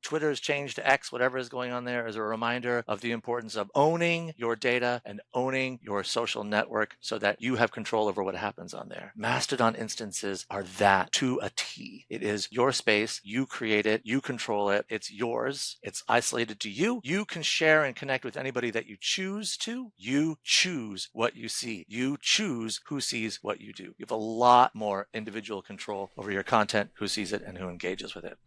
Twitter's changed to X, whatever is going on there, is a reminder of the importance of owning your data and owning your social network so that you have control over what happens on there. Mastodon instances are that to a T. It is your space. You create it. You control it. It's yours. It's isolated to you. You can share and connect with anybody that you choose to. You choose what you see. You choose who sees what you do. You have a lot more individual control over your content, who sees it, and who engages with it.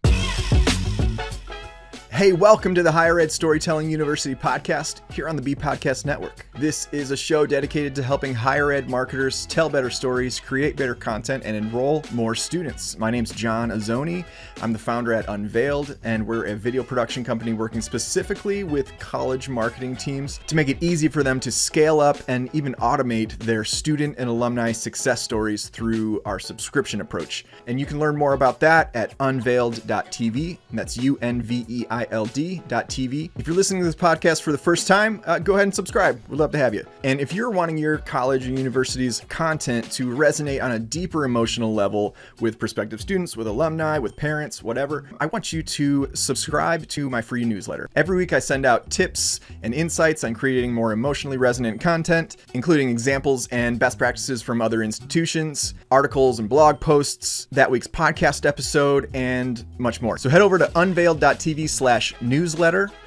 Hey, welcome to the Higher Ed Storytelling University podcast here on the B Podcast Network. This is a show dedicated to helping higher ed marketers tell better stories, create better content, and enroll more students. My name's John Azzoni. I'm the founder at Unveiled, and we're a video production company working specifically with college marketing teams to make it easy for them to scale up and even automate their student and alumni success stories through our subscription approach. And you can learn more about that at unveiled.tv, and that's UNVEILD.tv. If you're listening to this podcast for the first time, go ahead and subscribe. We'd love to have you. And if you're wanting your college or university's content to resonate on a deeper emotional level with prospective students, with alumni, with parents, whatever, I want you to subscribe to my free newsletter. Every week I send out tips and insights on creating more emotionally resonant content, including examples and best practices from other institutions, articles and blog posts, that week's podcast episode, and much more. So head over to unveiled.tv/newsletter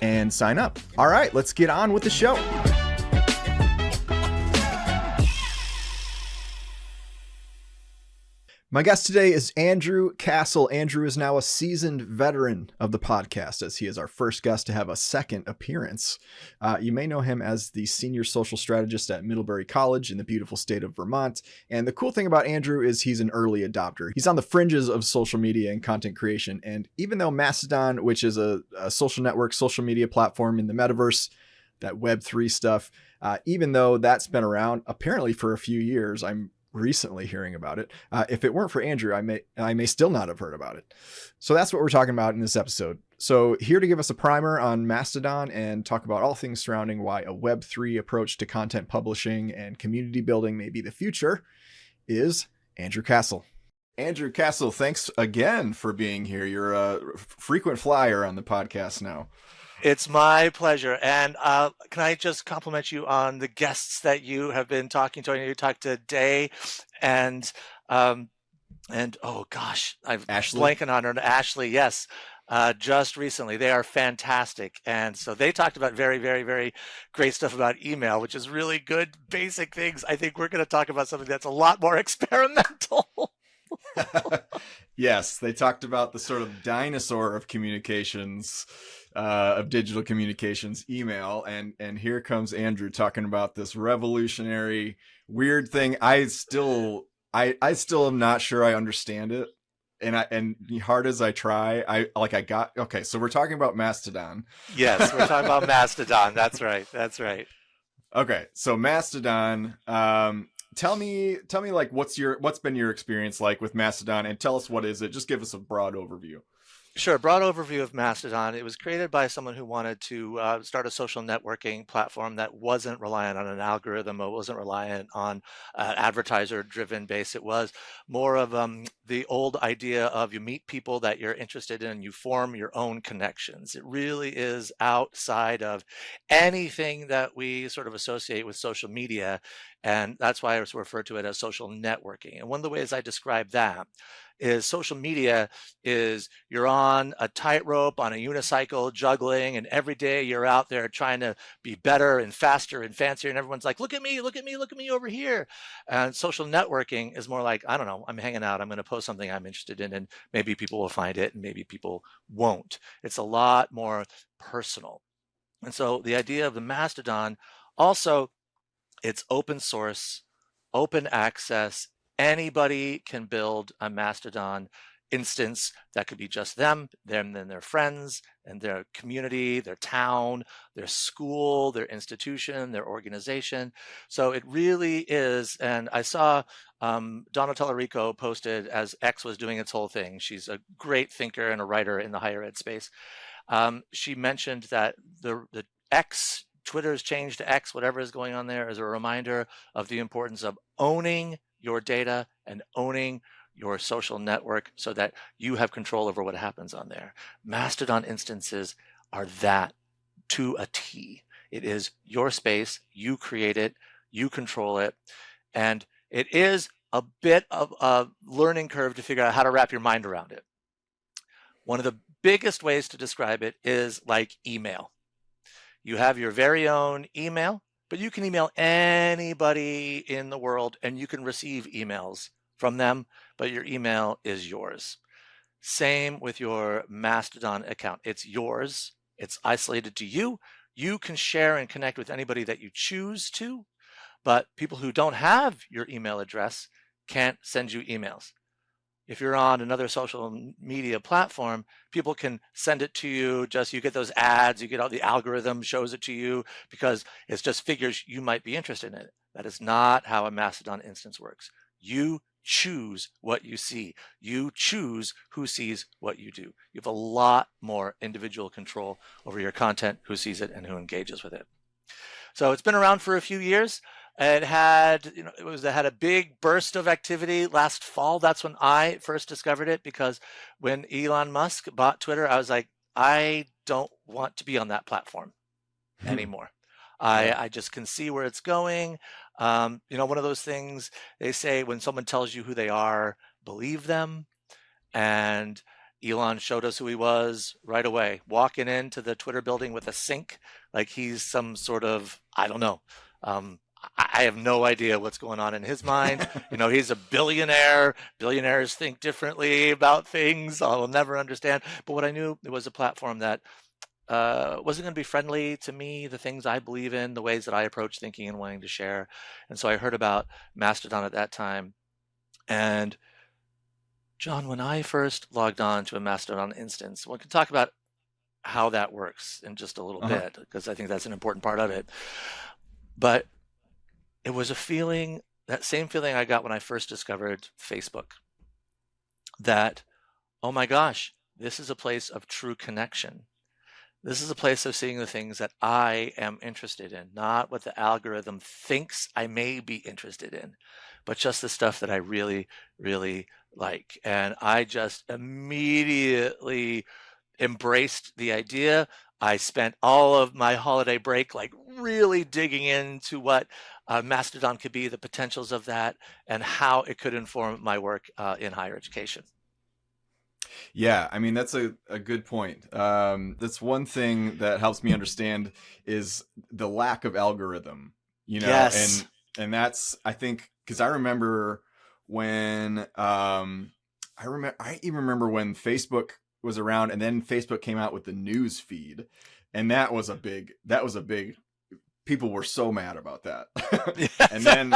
and sign up. All right, let's get on with the show. My guest today is Andrew Cassel. Andrew is now a seasoned veteran of the podcast, as he is our first guest to have a second appearance. You may know him as the senior social strategist at Middlebury College in the beautiful state of Vermont. And the cool thing about Andrew is he's an early adopter. He's on the fringes of social media and content creation. And even though Mastodon, which is a social network, social media platform in the metaverse, that Web3 stuff, even though that's been around apparently for a few years, I'm recently hearing about it. If it weren't for Andrew, I may still not have heard about it. So that's what we're talking about in this episode. So here to give us a primer on Mastodon and talk about all things surrounding why a Web3 approach to content publishing and community building may be the future is Andrew Cassel. Andrew Cassel, thanks again for being here. You're a frequent flyer on the podcast now. It's my pleasure. And can I just compliment you on the guests that you have been talking to? You talked to Day and oh gosh, I'm blanking on her. Ashley, yes. Just recently. They are fantastic. And so they talked about very, very, very great stuff about email, which is really good, basic things. I think we're going to talk about something that's a lot more experimental. Yes, they talked about the sort of dinosaur of communications, of digital communications, email, and here comes Andrew talking about this revolutionary weird thing. I still am not sure I understand it, and hard as I try, okay. So we're talking about Mastodon. Yes, we're talking about Mastodon. That's right. Okay, so Mastodon. Tell me like what's been your experience like with Mastodon, and tell us what is it. Just give us a broad overview. Sure. Broad overview of Mastodon. It was created by someone who wanted to start a social networking platform that wasn't reliant on an algorithm. It wasn't reliant on advertiser-driven base. It was more of the old idea of you meet people that you're interested in, you form your own connections. It really is outside of anything that we sort of associate with social media. And that's why I refer to it as social networking. And one of the ways I describe that is social media is you're on a tightrope on a unicycle juggling, and every day you're out there trying to be better and faster and fancier, and everyone's like, look at me over here. And social networking is more like, I don't know, I'm hanging out, I'm going to post something I'm interested in, and maybe people will find it and maybe people won't. It's a lot more personal. And so the idea of the Mastodon, also, it's open source, open access. Anybody can build a Mastodon instance that could be just them and their friends and their community, their town, their school, their institution, their organization. So it really is. And I saw Donatella Rico posted as X was doing its whole thing. She's a great thinker and a writer in the higher ed space. She mentioned that the X, Twitter's changed to X, whatever is going on there, is a reminder of the importance of owning your data and owning your social network so that you have control over what happens on there. Mastodon instances are that to a T. It is your space, you create it, you control it, and it is a bit of a learning curve to figure out how to wrap your mind around it. One of the biggest ways to describe it is like email. You have your very own email, but you can email anybody in the world and you can receive emails from them, but your email is yours. Same with your Mastodon account. It's yours. It's isolated to you. You can share and connect with anybody that you choose to, but people who don't have your email address can't send you emails. If you're on another social media platform, people can send it to you. Just you get those ads, you get all the algorithm shows it to you because it's just figures you might be interested in it. That is not how a Mastodon instance works. You choose what you see. You choose who sees what you do. You have a lot more individual control over your content, who sees it, and who engages with it. So it's been around for a few years. It had, it had a big burst of activity last fall. That's when I first discovered it, because when Elon Musk bought Twitter, I was like, I don't want to be on that platform anymore. I just can see where it's going. One of those things they say, when someone tells you who they are, believe them. And Elon showed us who he was right away, walking into the Twitter building with a sink, like he's some sort of, I don't know. I have no idea what's going on in his mind. He's a billionaire. Billionaires think differently about things. I'll never understand. But what I knew, it was a platform that wasn't going to be friendly to me, the things I believe in, the ways that I approach thinking and wanting to share. And so I heard about Mastodon at that time. And John, when I first logged on to a Mastodon instance, we can talk about how that works in just a little bit, because I think that's an important part of it. But it was a feeling, that same feeling I got when I first discovered Facebook, that, oh my gosh, this is a place of true connection. This is a place of seeing the things that I am interested in, not what the algorithm thinks I may be interested in, but just the stuff that I really, really like. And I just immediately embraced the idea. I spent all of my holiday break like really digging into what Mastodon could be, the potentials of that, and how it could inform my work in higher education. Yeah, I mean, that's a good point. That's one thing that helps me understand is the lack of algorithm, Yes. and that's, I think, because I remember when I even remember when Facebook was around, and then Facebook came out with the news feed, and that was a big people were so mad about that. and then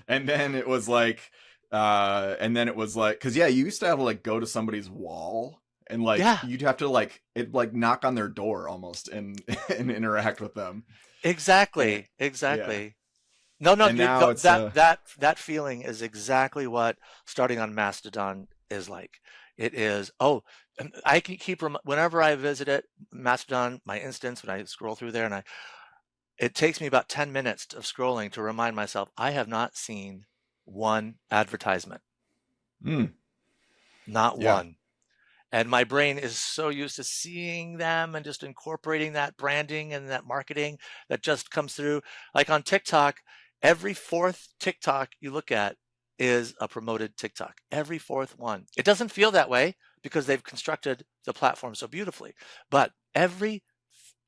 and then it was like because you used to have to like go to somebody's wall, and like Yeah. you'd have to like knock on their door almost and and interact with them. Exactly. Yeah. No, And now it's that feeling is exactly what starting on Mastodon is like. It is, and I can keep whenever I visit it, Mastodon, my instance, when I scroll through there, and it takes me about 10 minutes of scrolling to remind myself I have not seen one advertisement. Not yeah. one. And my brain is so used to seeing them and just incorporating that branding and that marketing that just comes through. Like on TikTok, every fourth TikTok you look at is a promoted TikTok. Every fourth one. It doesn't feel that way because they've constructed the platform so beautifully. But every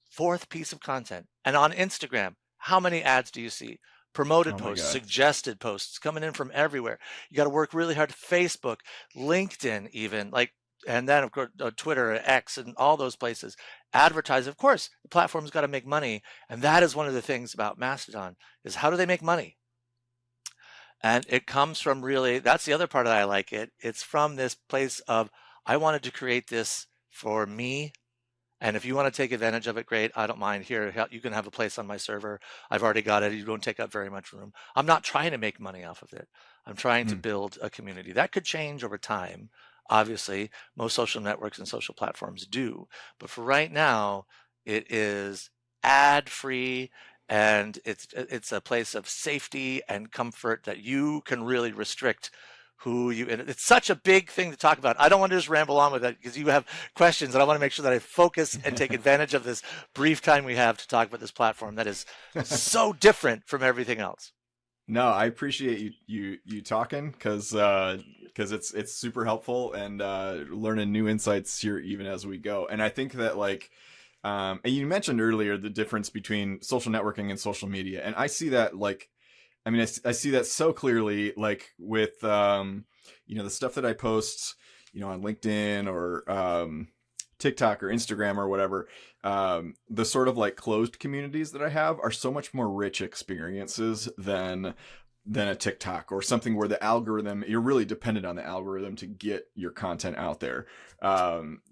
fourth piece of content. And on Instagram, how many ads do you see? Promoted Oh my posts, God. suggested posts coming in from everywhere. You got to work really hard. Facebook, LinkedIn, even like, and then of course Twitter, X, and all those places advertise. Of course, the platform's got to make money, and that is one of the things about Mastodon is how do they make money? And it comes from really, that's the other part that I like it. It's from this place of I wanted to create this for me. And if you want to take advantage of it, great. I don't mind. Here, you can have a place on my server. I've already got it. You don't take up very much room. I'm not trying to make money off of it. I'm trying to build a community. That could change over time. Obviously, most social networks and social platforms do. But for right now, it is ad-free, and it's a place of safety and comfort that you can really restrict who you, and it's such a big thing to talk about. I don't want to just ramble on with it because you have questions, and I want to make sure that I focus and take advantage of this brief time we have to talk about this platform that is so different from everything else. No, I appreciate you talking because it's super helpful, and learning new insights here even as we go. And I think that, like, and you mentioned earlier the difference between social networking and social media, and I see that, like, I mean, I see that so clearly, like with the stuff that I post, on LinkedIn or TikTok or Instagram or whatever. The sort of like closed communities that I have are so much more rich experiences than a TikTok or something where the algorithm, you're really dependent on the algorithm to get your content out there.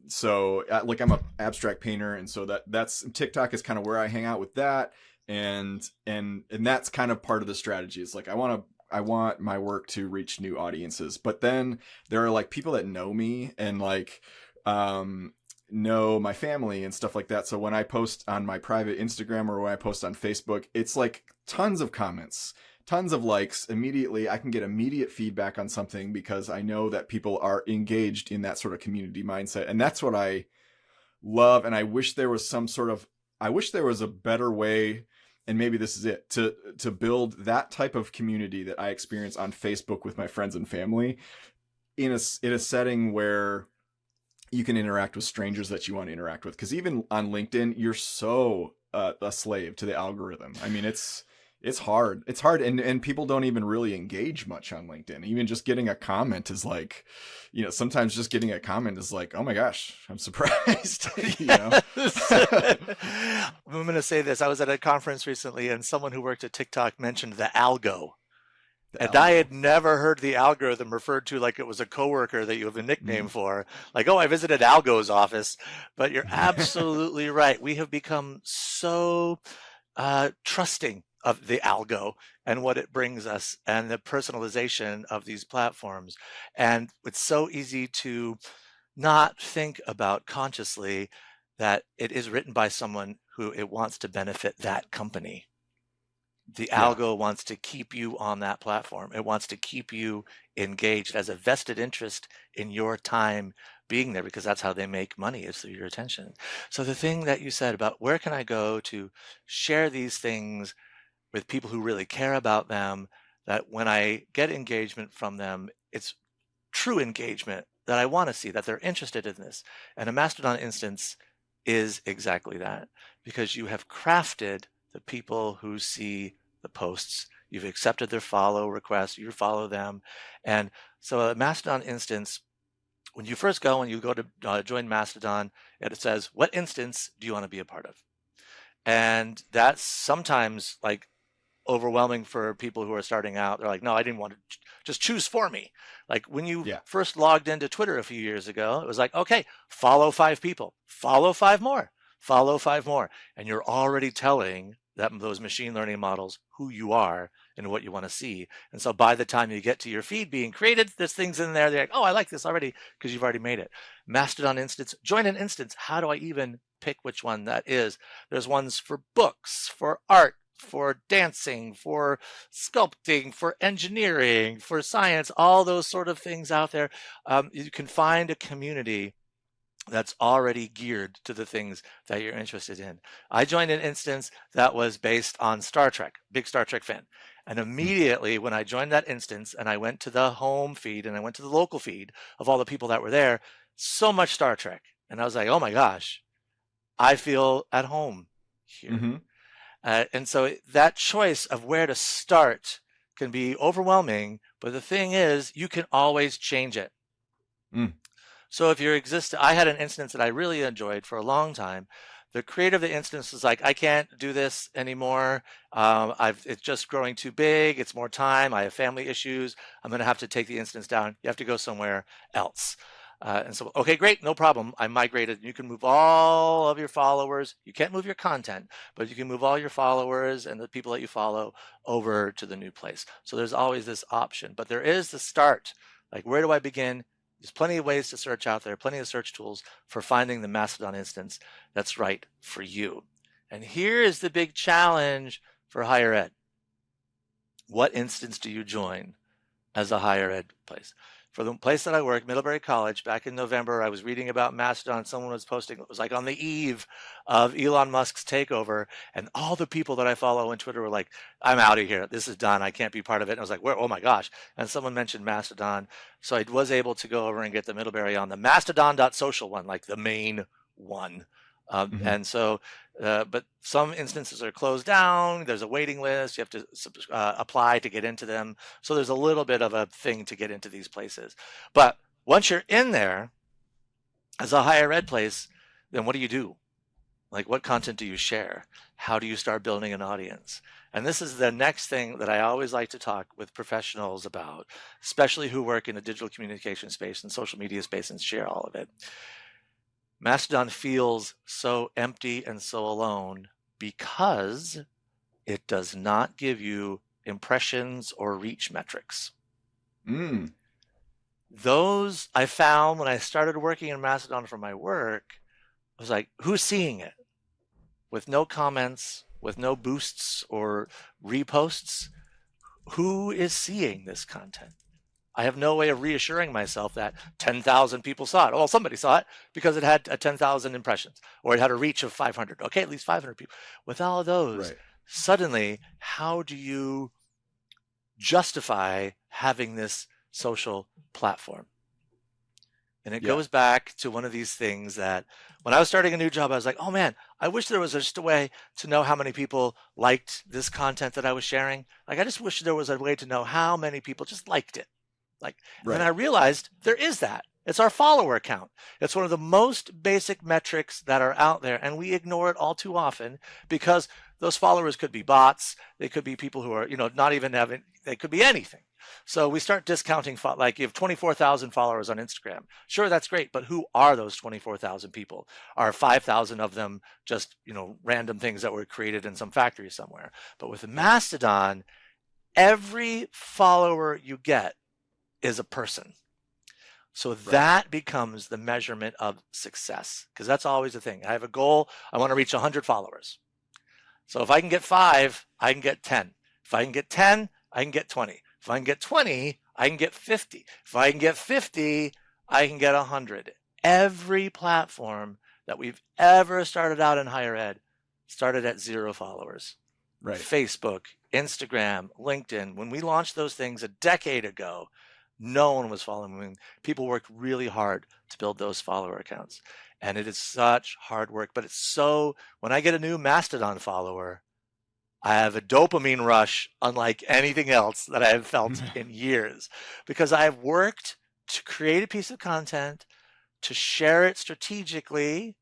So like I'm an abstract painter, and so that's TikTok is kind of where I hang out with that. And that's kind of part of the strategy. It's like I want my work to reach new audiences, but then there are like people that know me and like know my family and stuff like that. So when I post on my private Instagram or when I post on Facebook, it's like tons of comments, tons of likes. Immediately I can get immediate feedback on something because I know that people are engaged in that sort of community mindset, and that's what I love. And I wish there was a better way, and maybe this is it, to build that type of community that I experience on Facebook with my friends and family in a setting where you can interact with strangers that you want to interact with. Because even on LinkedIn, you're so a slave to the algorithm. I mean, it's hard. It's hard, and people don't even really engage much on LinkedIn. Even just getting a comment is like, sometimes just getting a comment is like, oh my gosh, I'm surprised. I'm going to say this. I was at a conference recently, and someone who worked at TikTok mentioned the algo. And I had never heard the algorithm referred to like it was a coworker that you have a nickname for. Like, oh, I visited Algo's office. But you're absolutely right. We have become so trusting of the algo and what it brings us and the personalization of these platforms. And it's so easy to not think about consciously that it is written by someone who it wants to benefit that company. The algo wants to keep you on that platform. It wants to keep you engaged, as a vested interest in your time being there, because that's how they make money, is through your attention. So the thing that you said about where can I go to share these things with people who really care about them, that when I get engagement from them, it's true engagement that I want to see, that they're interested in this. And a Mastodon instance is exactly that, because you have crafted the people who see the posts. You've accepted their follow requests, you follow them. And so a Mastodon instance, when you first go and you go to join Mastodon, it says, what instance do you want to be a part of? And that's sometimes like overwhelming for people who are starting out. They're like, no, I didn't want to just choose for me. Like when you first logged into Twitter a few years ago, it was like, okay, follow 5 people, follow 5 more, follow 5 more. And you're already telling those machine learning models who you are and what you want to see. And so by the time you get to your feed being created, there's things in there. They're like, oh, I like this already, because you've already made it. Mastodon instance, join an instance. How do I even pick which one that is? There's ones for books, for art, for dancing, for sculpting, for engineering, for science, all those sort of things out there. You can find a community that's already geared to the things that you're interested in. I joined an instance that was based on Star Trek, big Star Trek fan. And immediately when I joined that instance and I went to the home feed and I went to the local feed of all the people that were there, so much Star Trek. And I was like, oh my gosh, I feel at home here. And so that choice of where to start can be overwhelming, but the thing is, you can always change it. So if you're I had an instance that I really enjoyed for a long time. The creator of the instance was like, I can't do this anymore. It's just growing too big. It's more time. I have family issues. I'm going to have to take the instance down. You have to go somewhere else. And so, okay, great, no problem. I migrated. You can move all of your followers. You can't move your content, but you can move all your followers and the people that you follow over to the new place. So there's always this option, but there is the start. Like, where do I begin? There's plenty of ways to search out there, plenty of search tools for finding the Mastodon instance that's right for you. And here is the big challenge for higher ed. What instance do you join as a higher ed place. For the place that I work, Middlebury College, back in November, I was reading about Mastodon. Someone was posting, it was like on the eve of Elon Musk's takeover, and all the people that I follow on Twitter were like, I'm out of here. This is done. I can't be part of it. And I was like, where? Oh my gosh. And someone mentioned Mastodon. So I was able to go over and get the Middlebury on the Mastodon.social one, like the main one. Mm-hmm. And so, but some instances are closed down. There's a waiting list. You have to apply to get into them. So there's a little bit of a thing to get into these places. But once you're in there as a higher ed place, then what do you do? Like, what content do you share? How do you start building an audience? And this is the next thing that I always like to talk with professionals about, especially who work in the digital communication space and social media space and share all of it. Mastodon feels so empty and so alone because it does not give you impressions or reach metrics. Those I found when I started working in Mastodon for my work, I was like, who's seeing it? With no comments, with no boosts or reposts, who is seeing this content? I have no way of reassuring myself that 10,000 people saw it. Well, somebody saw it because it had 10,000 impressions, or it had a reach of 500. Okay, at least 500 people. With all of those, Right. suddenly, how do you justify having this social platform? And it goes back to one of these things that when I was starting a new job, I was like, oh man, I wish there was just a way to know how many people liked this content that I was sharing. Like, I just wish there was a way to know how many people just liked it. Like, and then I realized there is that. It's our follower count. It's one of the most basic metrics that are out there, and we ignore it all too often because those followers could be bots. They could be people who are, not even having, they could be anything. So we start discounting, like you have 24,000 followers on Instagram. Sure, that's great, but who are those 24,000 people? Are 5,000 of them just, random things that were created in some factory somewhere? But with Mastodon, every follower you get is a person. So that becomes the measurement of success, because that's always the thing. I have a goal. I want to reach 100 followers. So if I can get 5, I can get 10. If I can get 10, I can get 20. If I can get 20, I can get 50. If I can get 50, I can get 100. Every platform that we've ever started out in higher ed started at 0 followers. Right. Facebook, Instagram, LinkedIn. When we launched those things a decade ago, no one was following me. People worked really hard to build those follower accounts. And it is such hard work, but it's so, when I get a new Mastodon follower, I have a dopamine rush unlike anything else that I have felt in years, because I have worked to create a piece of content, to share it strategically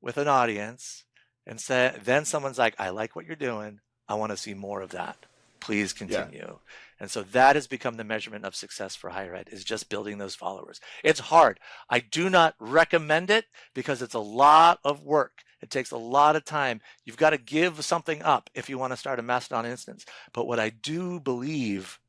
with an audience, and then someone's like, I like what you're doing. I want to see more of that. Please continue. Yeah. And so that has become the measurement of success for higher ed, is just building those followers. It's hard. I do not recommend it because it's a lot of work. It takes a lot of time. You've got to give something up if you want to start a Mastodon instance. But what I do believe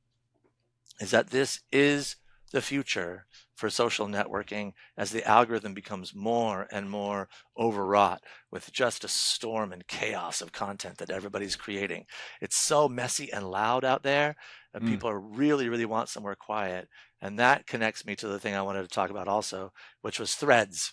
is that this is the future for social networking as the algorithm becomes more and more overwrought with just a storm and chaos of content that everybody's creating. It's so messy and loud out there that people really, really want somewhere quiet. And that connects me to the thing I wanted to talk about also, which was Threads.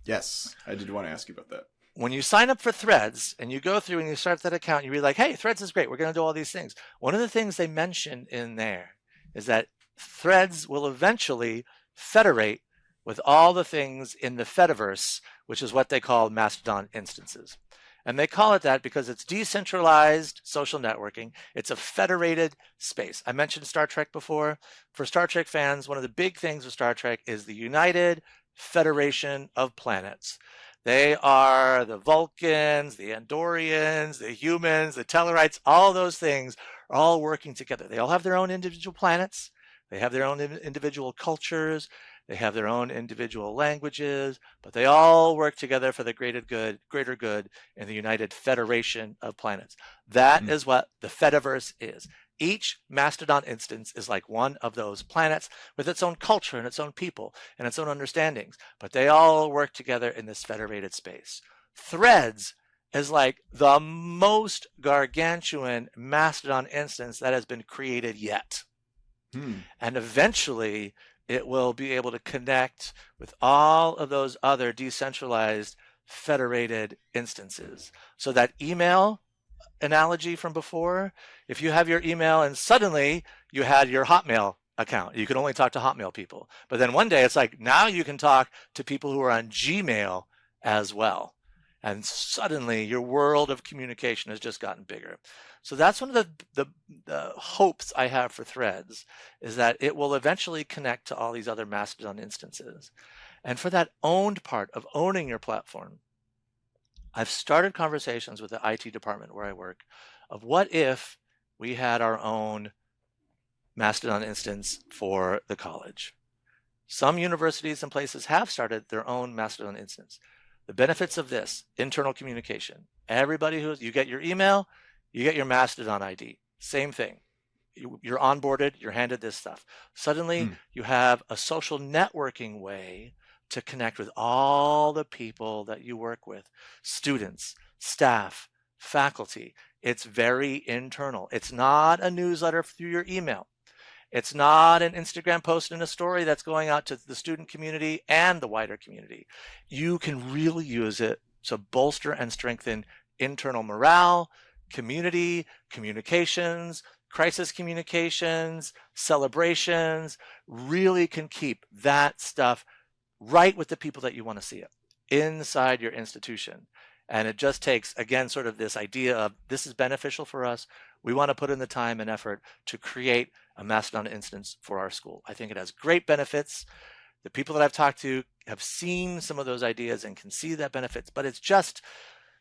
Yes, I did want to ask you about that. When you sign up for Threads and you go through and you start that account, you read like, hey, Threads is great. We're going to do all these things. One of the things they mention in there is that Threads will eventually federate with all the things in the Fediverse, which is what they call Mastodon instances. And they call it that because it's decentralized social networking. It's a federated space. I mentioned Star Trek before. For Star Trek fans, one of the big things with Star Trek is the United Federation of Planets. They are the Vulcans, the Andorians, the humans, the Tellarites, all those things are all working together. They all have their own individual planets. They have their own individual cultures. They have their own individual languages, but they all work together for the greater good in the United Federation of Planets. That is what the Fediverse is. Each Mastodon instance is like one of those planets with its own culture and its own people and its own understandings, but they all work together in this federated space. Threads is like the most gargantuan Mastodon instance that has been created yet. Hmm. And eventually it will be able to connect with all of those other decentralized federated instances. So that email analogy from before, if you have your email and suddenly you had your Hotmail account, you could only talk to Hotmail people. But then one day it's like, now you can talk to people who are on Gmail as well. And suddenly your world of communication has just gotten bigger. So that's one of the hopes I have for Threads, is that it will eventually connect to all these other Mastodon instances. And for that owned part of owning your platform, I've started conversations with the IT department where I work of what if we had our own Mastodon instance for the college. Some universities and places have started their own Mastodon instance. The benefits of this: internal communication. Everybody you get your email, you get your Mastodon ID. Same thing. You're onboarded, you're handed this stuff. Suddenly you have a social networking way to connect with all the people that you work with, students, staff, faculty. It's very internal. It's not a newsletter through your email. It's not an Instagram post and a story that's going out to the student community and the wider community. You can really use it to bolster and strengthen internal morale, community, communications, crisis communications, celebrations. Really can keep that stuff right with the people that you want to see it inside your institution. And it just takes, again, sort of this idea of this is beneficial for us. We want to put in the time and effort to create a Mastodon instance for our school. I think it has great benefits. The people that I've talked to have seen some of those ideas and can see that benefits, but it's just,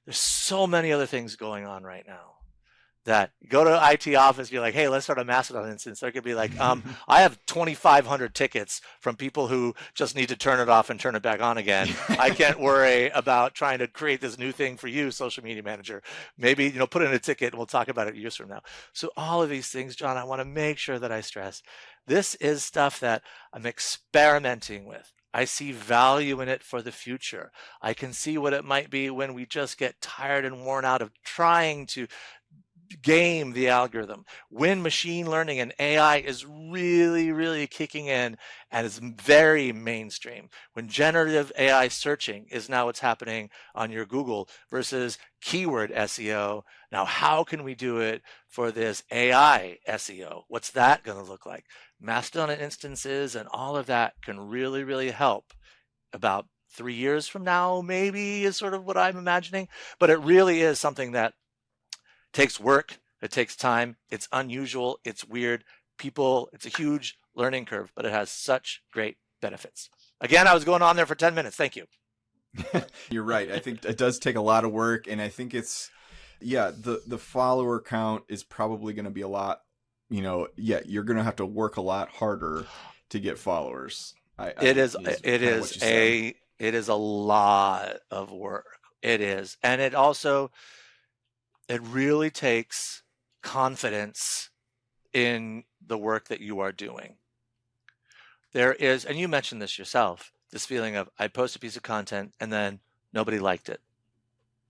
there's so many other things going on right now that you go to IT office, you're like, hey, let's start a Mastodon instance. They're going to be like, I have 2,500 tickets from people who just need to turn it off and turn it back on again. I can't worry about trying to create this new thing for you, social media manager. Maybe, put in a ticket and we'll talk about it years from now. So all of these things, John, I want to make sure that I stress, this is stuff that I'm experimenting with. I see value in it for the future. I can see what it might be when we just get tired and worn out of trying to game the algorithm, when machine learning and AI is really, really kicking in and is very mainstream, when generative AI searching is now what's happening on your Google versus keyword SEO. Now, how can we do it for this AI SEO? What's that going to look like? Mastodon instances and all of that can really, really help. About 3 years from now, maybe, is sort of what I'm imagining. But it really is something that takes work, it takes time, it's unusual, it's weird. It's a huge learning curve, but it has such great benefits. Again, I was going on there for 10 minutes. Thank you. You're right. I think it does take a lot of work, and I think the follower count is probably going to be a lot, you're going to have to work a lot harder to get followers. It is a lot of work. It is. And it really takes confidence in the work that you are doing. There is, and you mentioned this yourself, this feeling of I post a piece of content and then nobody liked it.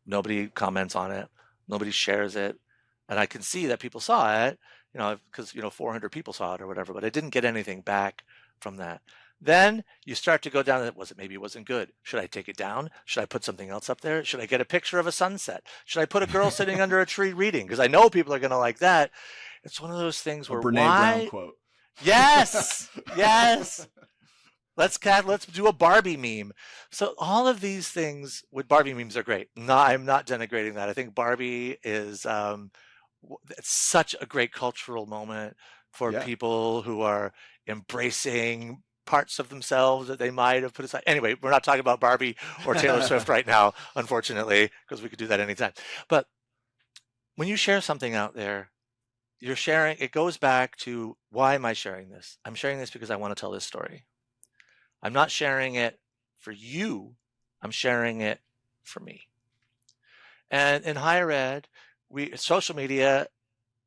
Nobody comments on it. Nobody shares it. And I can see that people saw it, because, 400 people saw it or whatever, but I didn't get anything back from that. Then you start to go down that, maybe it wasn't good. Should I take it down? Should I put something else up there? Should I get a picture of a sunset? Should I put a girl sitting under a tree reading? Because I know people are going to like that. It's one of those things where Brene Brown quote. Yes, yes. Let's do a Barbie meme. So all of these things with Barbie memes are great. No, I'm not denigrating that. I think Barbie is it's such a great cultural moment for people who are embracing parts of themselves that they might have put aside. Anyway, we're not talking about Barbie or Taylor Swift right now, unfortunately, because we could do that anytime. But when you share something out there, you're sharing, it goes back to, why am I sharing this? I'm sharing this because I want to tell this story. I'm not sharing it for you. I'm sharing it for me. And in higher ed, social media,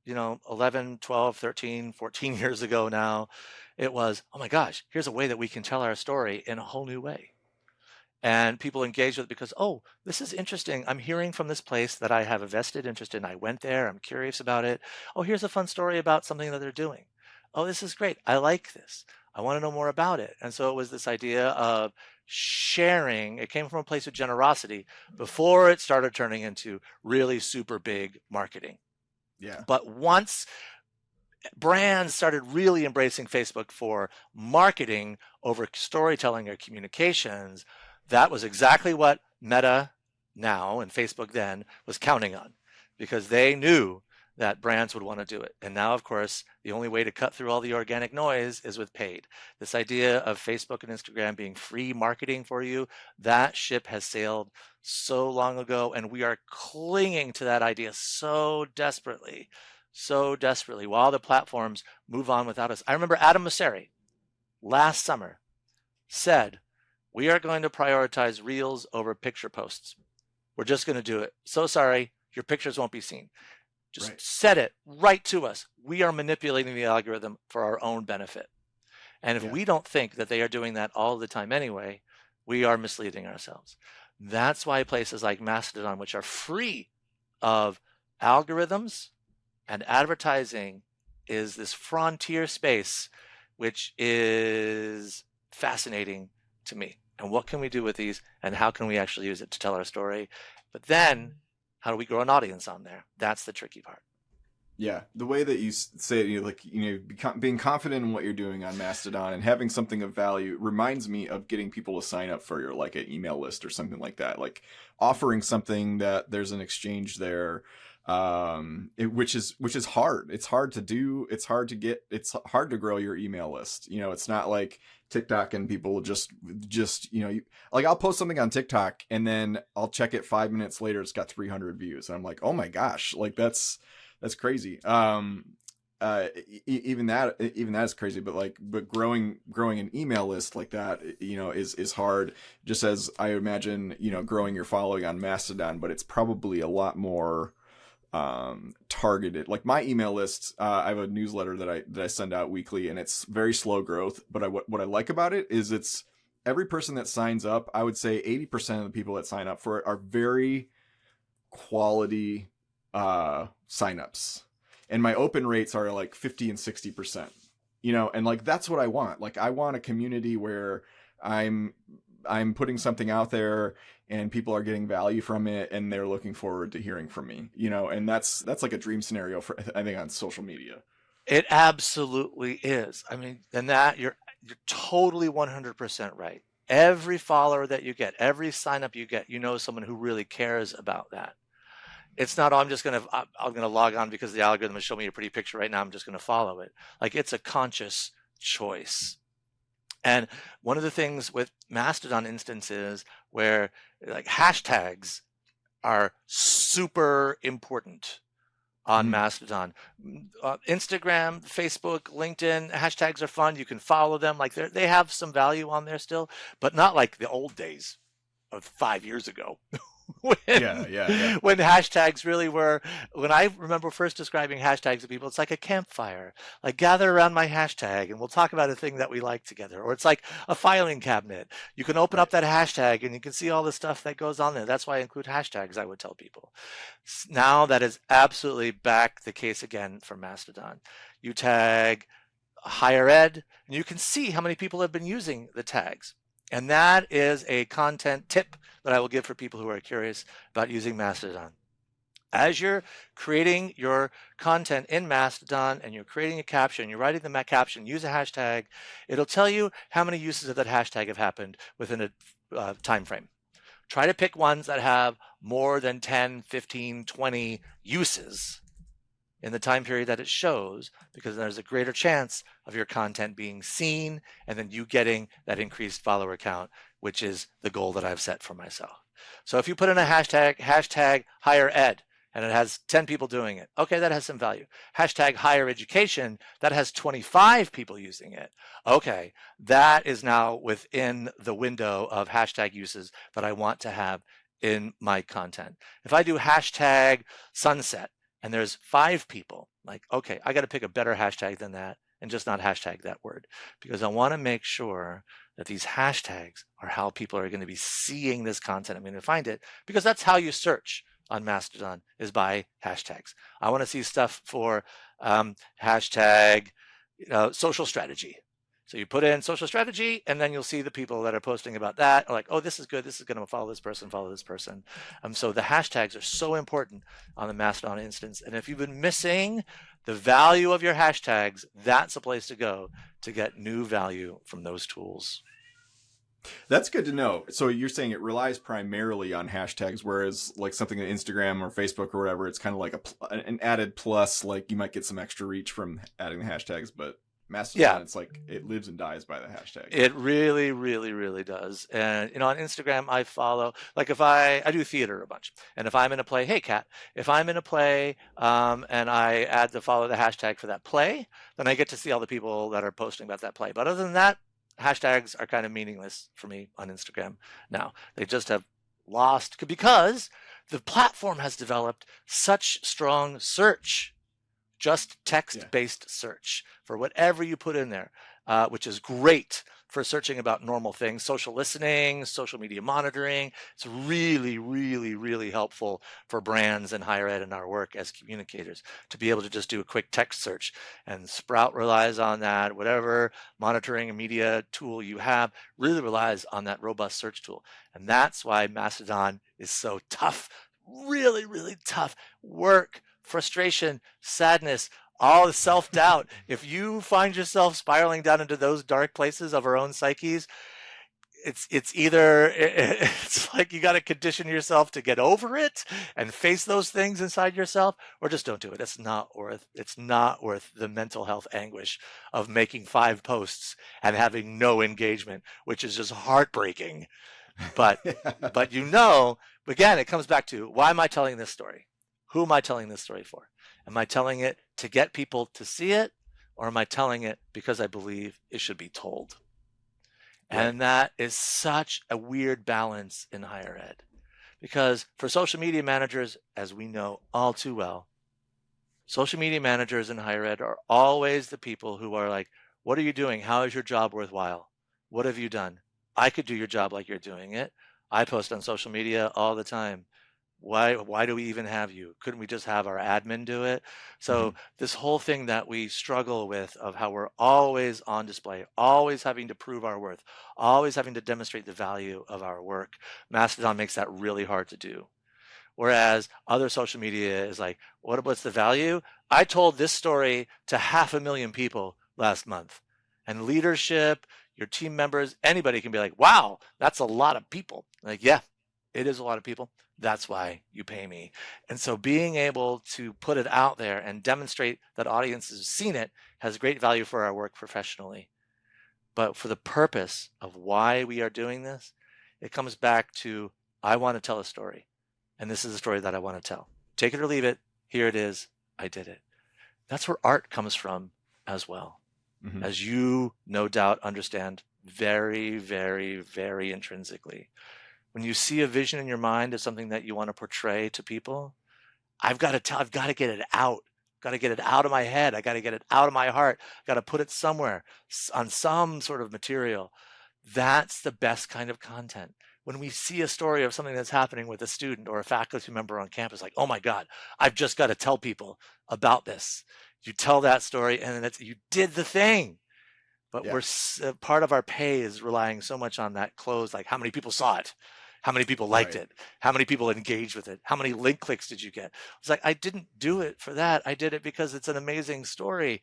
11, 12, 13, 14 years ago now, it was, oh my gosh, here's a way that we can tell our story in a whole new way. And people engage with it because, oh, this is interesting. I'm hearing from this place that I have a vested interest in. I went there. I'm curious about it. Oh, here's a fun story about something that they're doing. oh, this is great. I like this. I want to know more about it. And so it was this idea of sharing. It came from a place of generosity before it started turning into really super big marketing. Yeah. But once brands started really embracing Facebook for marketing over storytelling or communications, that was exactly what Meta now and Facebook then was counting on, because they knew that brands would want to do it. And now, of course, the only way to cut through all the organic noise is with paid. This idea of Facebook and Instagram being free marketing for you, that ship has sailed so long ago, and we are clinging to that idea so desperately while the platforms move on without us. I remember Adam Mosseri last summer said, we are going to prioritize reels over picture posts. We're just going to do it. So sorry, your pictures won't be seen. Just Right. said it right to us. We are manipulating the algorithm for our own benefit. And if Yeah. we don't think that they are doing that all the time anyway, we are misleading ourselves. That's why places like Mastodon, which are free of algorithms and advertising, is this frontier space, which is fascinating to me. And what can we do with these, and how can we actually use it to tell our story? But then, how do we grow an audience on there? That's the tricky part. Yeah, the way that you say it, being confident in what you're doing on Mastodon and having something of value reminds me of getting people to sign up for your like an email list or something like that. Like offering something that there's an exchange there, which is hard. It's hard to do. It's hard to get. It's hard to grow your email list. It's not like TikTok and people just like I'll post something on TikTok and then I'll check it 5 minutes later. It's got 300 views. And I'm like, oh my gosh, like that's crazy. Even that is crazy, but growing an email list like that, is hard, just as I imagine, growing your following on Mastodon, but it's probably a lot more targeted. Like my email list, I have a newsletter that I send out weekly, and it's very slow growth, but what I like about it is it's every person that signs up, I would say 80% of the people that sign up for it are very quality signups, and my open rates are like 50 and 60%, and like that's what I want. Like I want a community where I'm putting something out there and people are getting value from it and they're looking forward to hearing from me, and that's like a dream scenario for, I think, on social media. It absolutely is. I mean, and that you're totally 100% right. Every follower that you get, every sign up you get, someone who really cares about that. It's not, oh, I'm gonna log on because the algorithm is showing me a pretty picture right now, I'm just gonna follow it. Like it's a conscious choice. And one of the things with Mastodon instances where like hashtags are super important on Mastodon. Instagram, Facebook, LinkedIn, hashtags are fun. You can follow them. Like they have some value on there still, but not like the old days of 5 years ago. When hashtags really were, when I remember first describing hashtags to people, it's like a campfire, like gather around my hashtag and we'll talk about a thing that we like together. Or it's like a filing cabinet. You can open up that hashtag and you can see all the stuff that goes on there. That's why I include hashtags, I would tell people. Now that is absolutely back the case again for Mastodon. You tag higher ed and you can see how many people have been using the tags. And that is a content tip that I will give for people who are curious about using Mastodon. As you're creating your content in Mastodon and you're creating a caption, you're writing the caption, use a hashtag, it'll tell you how many uses of that hashtag have happened within a time frame. Try to pick ones that have more than 10, 15, 20 uses in the time period that it shows, because there's a greater chance of your content being seen and then you getting that increased follower count, which is the goal that I've set for myself. So if you put in a hashtag higher ed, and it has 10 people doing it, okay, that has some value. Hashtag higher education, that has 25 people using it. Okay, that is now within the window of hashtag uses that I want to have in my content. If I do hashtag sunset, and there's 5 people, like, okay, I got to pick a better hashtag than that and just not hashtag that word, because I want to make sure that these hashtags are how people are going to be seeing this content. I'm going to find it, because that's how you search on Mastodon, is by hashtags. I want to see stuff for hashtag social strategy. So you put in social strategy, and then you'll see the people that are posting about that are like, oh, this is good. This is going to follow this person, follow this person. So the hashtags are so important on the Mastodon instance. And if you've been missing the value of your hashtags, that's a place to go to get new value from those tools. That's good to know. So you're saying it relies primarily on hashtags, whereas like something on Instagram or Facebook or whatever, it's kind of like an added plus. Like you might get some extra reach from adding the hashtags, but Mastodon, it's like it lives and dies by the hashtag. It really, really, really does. And on Instagram, I follow, like if I do theater a bunch, and if I'm in a play, hey Kat, if I'm in a play and I add to follow the hashtag for that play, then I get to see all the people that are posting about that play. But other than that, hashtags are kind of meaningless for me on Instagram now. They just have lost because the platform has developed such strong search, just text-based search for whatever you put in there, which is great for searching about normal things, social listening, social media monitoring. It's really, really, really helpful for brands and higher ed in our work as communicators to be able to just do a quick text search. And Sprout relies on that. Whatever monitoring and media tool you have really relies on that robust search tool. And that's why Mastodon is so tough, really, really tough work, frustration, sadness, all the self-doubt. If you find yourself spiraling down into those dark places of our own psyches, it's either it's like you got to condition yourself to get over it and face those things inside yourself, or just don't do it. It's not worth the mental health anguish of making 5 posts and having no engagement, which is just heartbreaking. But again, it comes back to, why am I telling this story? Who am I telling this story for? Am I telling it to get people to see it, or am I telling it because I believe it should be told? Right. And that is such a weird balance in higher ed, because for social media managers, as we know all too well, social media managers in higher ed are always the people who are like, what are you doing? How is your job worthwhile? What have you done? I could do your job like you're doing it. I post on social media all the time. Why do we even have you? Couldn't we just have our admin do it? So this whole thing that we struggle with of how we're always on display, always having to prove our worth, always having to demonstrate the value of our work, Mastodon makes that really hard to do. Whereas other social media is like, what's the value? I told this story to 500,000 people last month. And leadership, your team members, anybody can be like, wow, that's a lot of people. Like, yeah, it is a lot of people. That's why you pay me. And so being able to put it out there and demonstrate that audiences have seen it has great value for our work professionally. But for the purpose of why we are doing this, it comes back to, I want to tell a story. And this is a story that I want to tell. Take it or leave it. Here it is. I did it. That's where art comes from as well. As you no doubt understand very, very, very intrinsically. When you see a vision in your mind of something that you want to portray to people, I've got to get it out. Got to get it out of my head. I got to get it out of my heart. Got to put it somewhere on some sort of material. That's the best kind of content. When we see a story of something that's happening with a student or a faculty member on campus, like, oh my God, I've just got to tell people about this. You tell that story and you did the thing. But we're part of our pay is relying so much on that close, like how many people saw it? How many people liked it? How many people engaged with it? How many link clicks did you get? It's like, I didn't do it for that. I did it because it's an amazing story.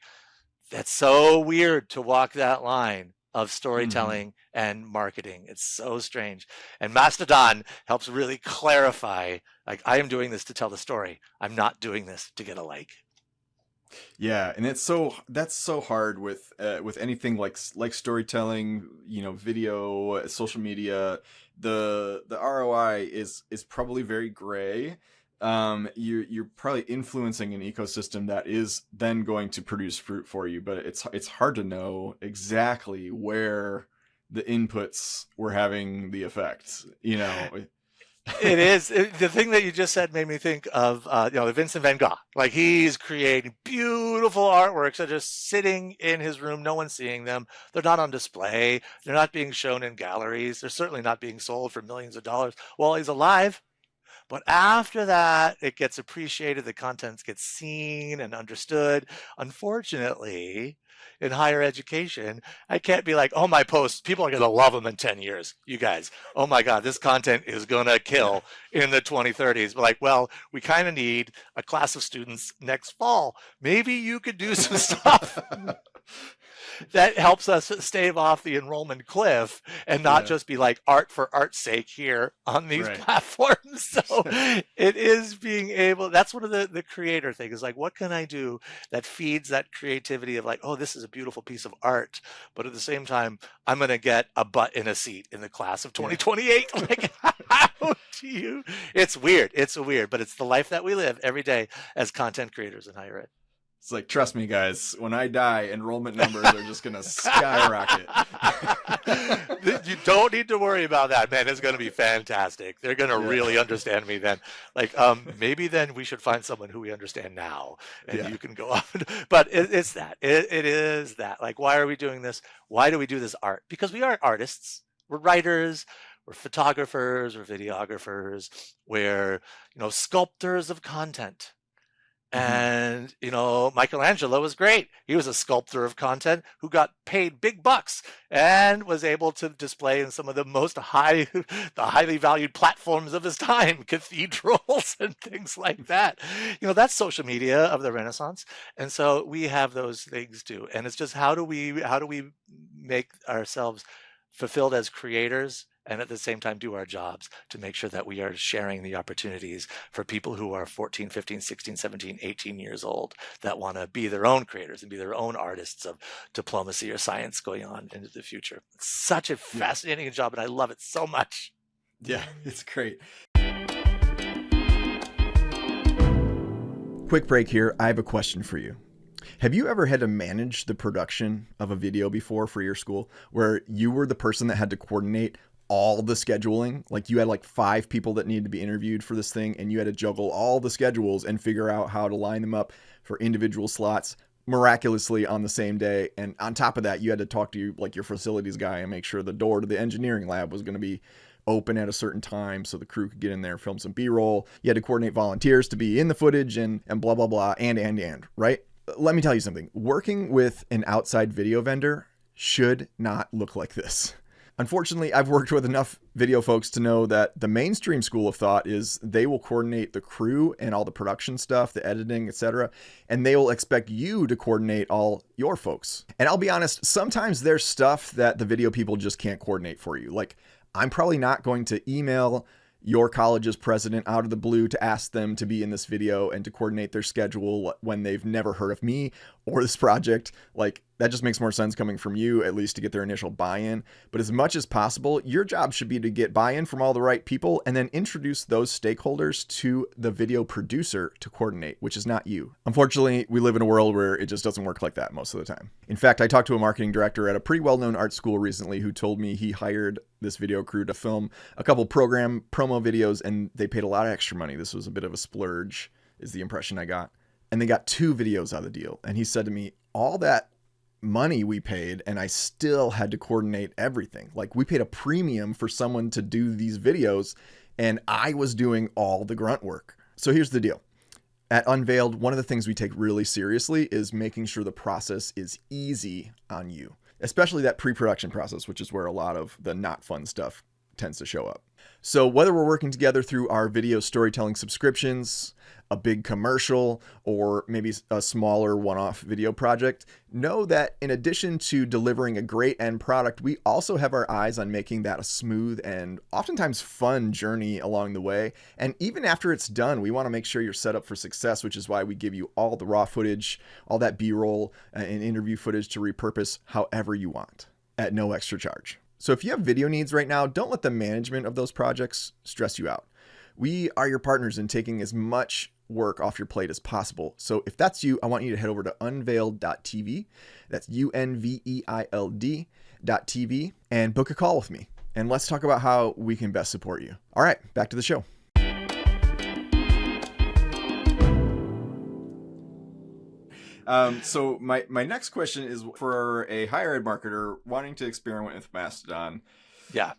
That's so weird to walk that line of storytelling and marketing. It's so strange. And Mastodon helps really clarify, like, I am doing this to tell the story. I'm not doing this to get a like. Yeah, and that's so hard with anything like storytelling, video, social media. The ROI is probably very gray. You're probably influencing an ecosystem that is then going to produce fruit for you, but it's hard to know exactly where the inputs were having the effect. It is. The thing that you just said made me think of, Vincent van Gogh. Like, he's creating beautiful artworks that are just sitting in his room. No one's seeing them. They're not on display. They're not being shown in galleries. They're certainly not being sold for millions of dollars while he's alive. But after that, it gets appreciated, the content gets seen and understood. Unfortunately, in higher education, I can't be like, oh, my posts, people are going to love them in 10 years. You guys, oh my God, this content is going to Yeah. kill in the 2030s. But like, well, we kind of need a class of students next fall. Maybe you could do some stuff that helps us stave off the enrollment cliff and not Yeah. just be like art for art's sake here on these Right. platforms. So it is being able, that's one of the creator things, like what can I do that feeds that creativity of like, oh, this is a beautiful piece of art, but at the same time, I'm going to get a butt in a seat in the class of Yeah. 2028. Like, how do you, it's weird. It's weird, but it's the life that we live every day as content creators in higher ed. It's like, trust me, guys, when I die, enrollment numbers are just going to skyrocket. You don't need to worry about that, man. It's going to be fantastic. They're going to really understand me then. Like, maybe then we should find someone who we understand now, and you can go up. But it's that. It is that. Like, why are we doing this? Why do we do this art? Because we are artists. We're writers. We're photographers. We're videographers. We're, sculptors of content. And, Michelangelo was great. He was a sculptor of content who got paid big bucks and was able to display in some of the highly valued platforms of his time, cathedrals and things like that. That's social media of the Renaissance. And so we have those things too. And it's just how do we make ourselves fulfilled as creators and at the same time do our jobs to make sure that we are sharing the opportunities for people who are 14, 15, 16, 17, 18 years old that want to be their own creators and be their own artists of diplomacy or science going on into the future. It's such a fascinating job, and I love it so much. Yeah, it's great. Quick break here. I have a question for you. Have you ever had to manage the production of a video before for your school where you were the person that had to coordinate all the scheduling? Like you had like 5 people that needed to be interviewed for this thing and you had to juggle all the schedules and figure out how to line them up for individual slots miraculously on the same day. And on top of that, you had to talk to like your facilities guy and make sure the door to the engineering lab was going to be open at a certain time so the crew could get in there and film some B-roll. You had to coordinate volunteers to be in the footage and blah, blah, blah, and, right? Let me tell you something. Working with an outside video vendor should not look like this. Unfortunately, I've worked with enough video folks to know that the mainstream school of thought is they will coordinate the crew and all the production stuff, the editing, etc., and they will expect you to coordinate all your folks. And I'll be honest, sometimes there's stuff that the video people just can't coordinate for you. Like, I'm probably not going to email your college's president out of the blue to ask them to be in this video and to coordinate their schedule when they've never heard of me or this project. Like, that just makes more sense coming from you, at least to get their initial buy-in. But as much as possible, your job should be to get buy-in from all the right people and then introduce those stakeholders to the video producer to coordinate, which is not you. Unfortunately, we live in a world where it just doesn't work like that most of the time. In fact, I talked to a marketing director at a pretty well-known art school recently who told me he hired this video crew to film a couple program promo videos and they paid a lot of extra money. This was a bit of a splurge, is the impression I got. And they got 2 videos out of the deal. And he said to me, all that money we paid and I still had to coordinate everything. Like, we paid a premium for someone to do these videos and I was doing all the grunt work. So here's the deal. At Unveiled, one of the things we take really seriously is making sure the process is easy on you, especially that pre-production process, which is where a lot of the not fun stuff tends to show up. So whether we're working together through our video storytelling subscriptions, a big commercial, or maybe a smaller one-off video project, know that in addition to delivering a great end product, we also have our eyes on making that a smooth and oftentimes fun journey along the way. And even after it's done, we want to make sure you're set up for success, which is why we give you all the raw footage, all that B-roll and interview footage to repurpose however you want at no extra charge. So if you have video needs right now, don't let the management of those projects stress you out. We are your partners in taking as much work off your plate as possible. So if that's you, I want you to head over to unveiled.tv. That's unveiled.tv and book a call with me. And let's talk about how we can best support you. All right, back to the show. So my next question is for a higher ed marketer wanting to experiment with Mastodon. Yeah.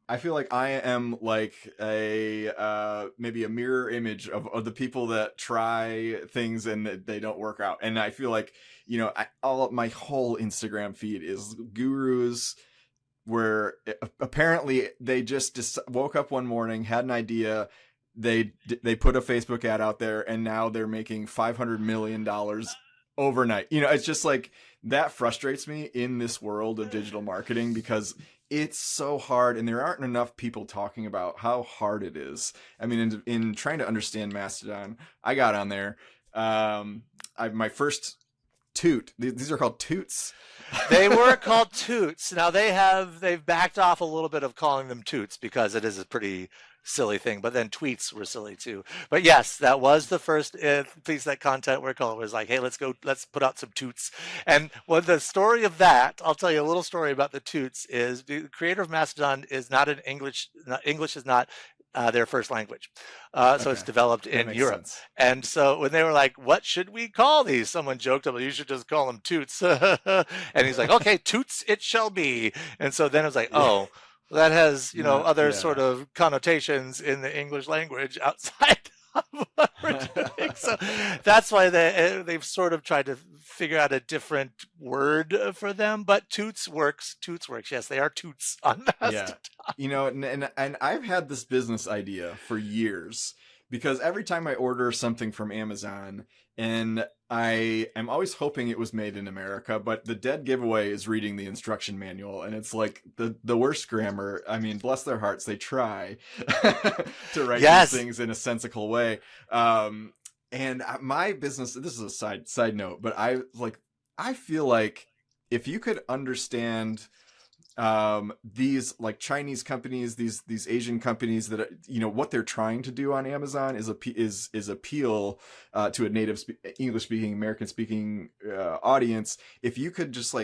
I feel like I am like a maybe a mirror image of the people that try things and they don't work out. And I feel like, my whole Instagram feed is gurus where apparently they just woke up one morning, had an idea, they put a Facebook ad out there, and now they're making $500 million overnight. It's just like that frustrates me in this world of digital marketing, because it's so hard, and there aren't enough people talking about how hard it is. I mean, in trying to understand Mastodon, I got on there. My first toot. These are called toots. They were called toots. Now they've backed off a little bit of calling them toots because it is a pretty silly thing. But then tweets were silly too. But yes, that was the first piece that content we're calling was like, hey, let's put out some toots. And well, the story of that, I'll tell you a little story about the toots. Is the creator of Mastodon is not an English. English is not their first language. So it's developed in Europe. Sense. And so when they were like, what should we call these? Someone joked about, you should just call them toots. And he's like, okay, toots it shall be. And so then it was like, oh, that has, other sort of connotations in the English language outside of what we're doing. So that's why they've sort of tried to figure out a different word for them. But toots works. Toots works. Yes, they are toots on Mastodon. Yeah. And I've had this business idea for years, because every time I order something from Amazon, and I am always hoping it was made in America, but the dead giveaway is reading the instruction manual, and it's like the worst grammar. I mean, bless their hearts, they try to write these things in a sensical way. And my business, this is a side note, but I feel like if you could understand these like Chinese companies, these Asian companies that what they're trying to do on Amazon is appeal to a native English speaking, American speaking audience. If you could just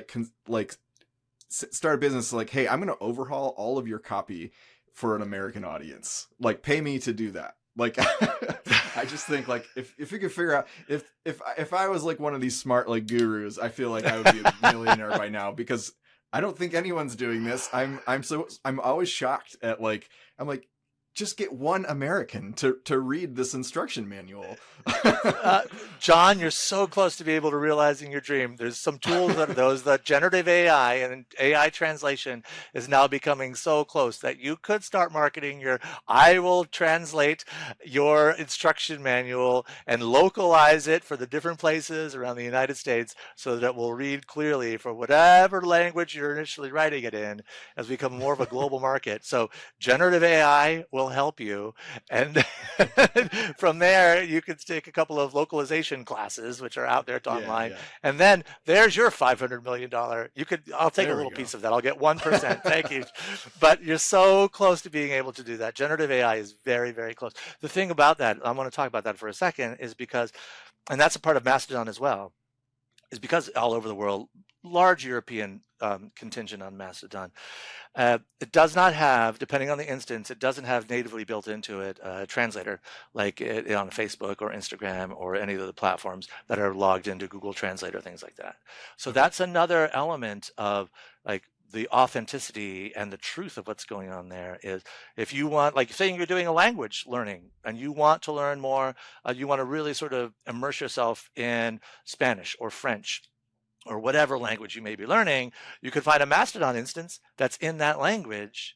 start a business like, hey, I'm going to overhaul all of your copy for an American audience, like pay me to do that. Like I just think like if you could figure out if I was like one of these smart like gurus, I feel like I would be a millionaire by now, because I don't think anyone's doing this. I'm always shocked at I'm like, just get one American to read this instruction manual. John, you're so close to be able to realizing your dream. There's some tools that generative AI and AI translation is now becoming so close that you could start marketing I will translate your instruction manual and localize it for the different places around the United States so that it will read clearly for whatever language you're initially writing it in, as become more of a global market. So generative AI will help you, and from there you could take a couple of localization classes which are out there online, and then there's your $500 million. I'll take a little piece of that. I'll get 1%. Thank you. But you're so close to being able to do that. Generative AI is very, very close. The thing about that, I want to talk about that for a second, is because, and that's a part of Mastodon as well, is because all over the world, large European contingent on Mastodon. It does not have, depending on the instance, it doesn't have natively built into it a translator like on Facebook or Instagram or any of the platforms that are logged into Google Translate or things like that. So that's another element of like the authenticity and the truth of what's going on there. Is if you want, like saying you're doing a language learning and you want to learn more, you want to really sort of immerse yourself in Spanish or French or whatever language you may be learning, you could find a Mastodon instance that's in that language.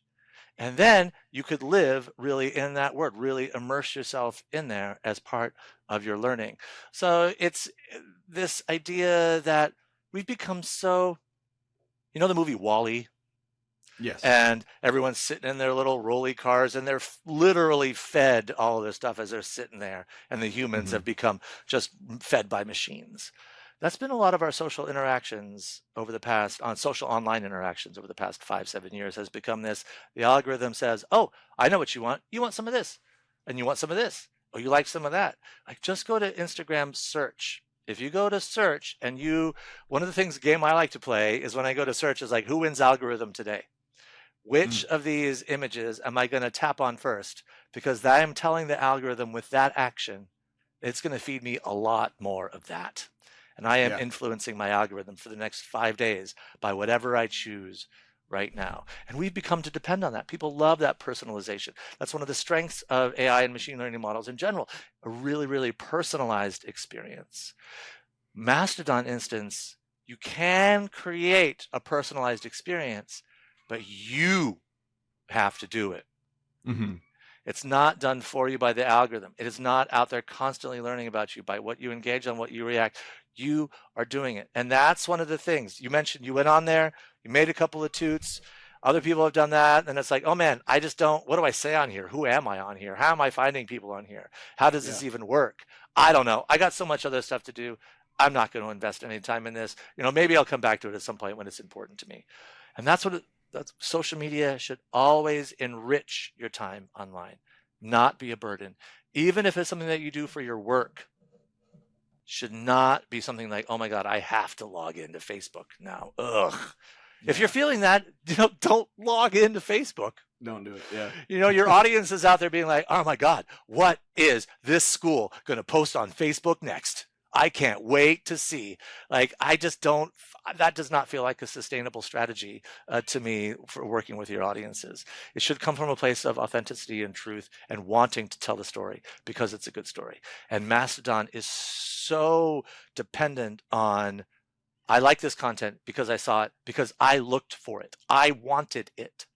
And then you could live really in that word, really immerse yourself in there as part of your learning. So it's this idea that we've become so, the movie WALL-E? Yes. And everyone's sitting in their little rolly cars and they're literally fed all of this stuff as they're sitting there. And the humans have become just fed by machines. That's been a lot of our social interactions social online interactions over the past 5-7 years has become this. The algorithm says, oh, I know what you want. You want some of this and you want some of this. Oh, you like some of that. Like just go to Instagram search. If you go to search and one of the game I like to play is when I go to search is like, who wins algorithm today? Which of these images am I going to tap on first? Because I am telling the algorithm with that action, it's going to feed me a lot more of that. And I am influencing my algorithm for the next 5 days by whatever I choose right now. And we've become to depend on that. People love that personalization. That's one of the strengths of AI and machine learning models in general, a really, really personalized experience. Mastodon instance, you can create a personalized experience, but you have to do it. Mm-hmm. It's not done for you by the algorithm. It is not out there constantly learning about you by what you engage on, what you react. You are doing it. And that's one of the things you mentioned. You went on there, you made a couple of toots. Other people have done that. And it's like, oh man, I just don't, what do I say on here? Who am I on here? How am I finding people on here? How does this even work? I don't know. I got so much other stuff to do. I'm not going to invest any time in this. Maybe I'll come back to it at some point when it's important to me. And that's what social media should always enrich your time online, not be a burden. Even if it's something that you do for your work, should not be something like, oh my God, I have to log into Facebook now. Ugh. Yeah. If you're feeling that, don't log into Facebook. Don't do it. Yeah. Your audience is out there being like, oh my God, what is this school going to post on Facebook next? I can't wait to see. Like, I just don't, that does not feel like a sustainable strategy to me for working with your audiences. It should come from a place of authenticity and truth and wanting to tell the story because it's a good story. And Mastodon is so dependent on, I like this content because I saw it, because I looked for it. I wanted it.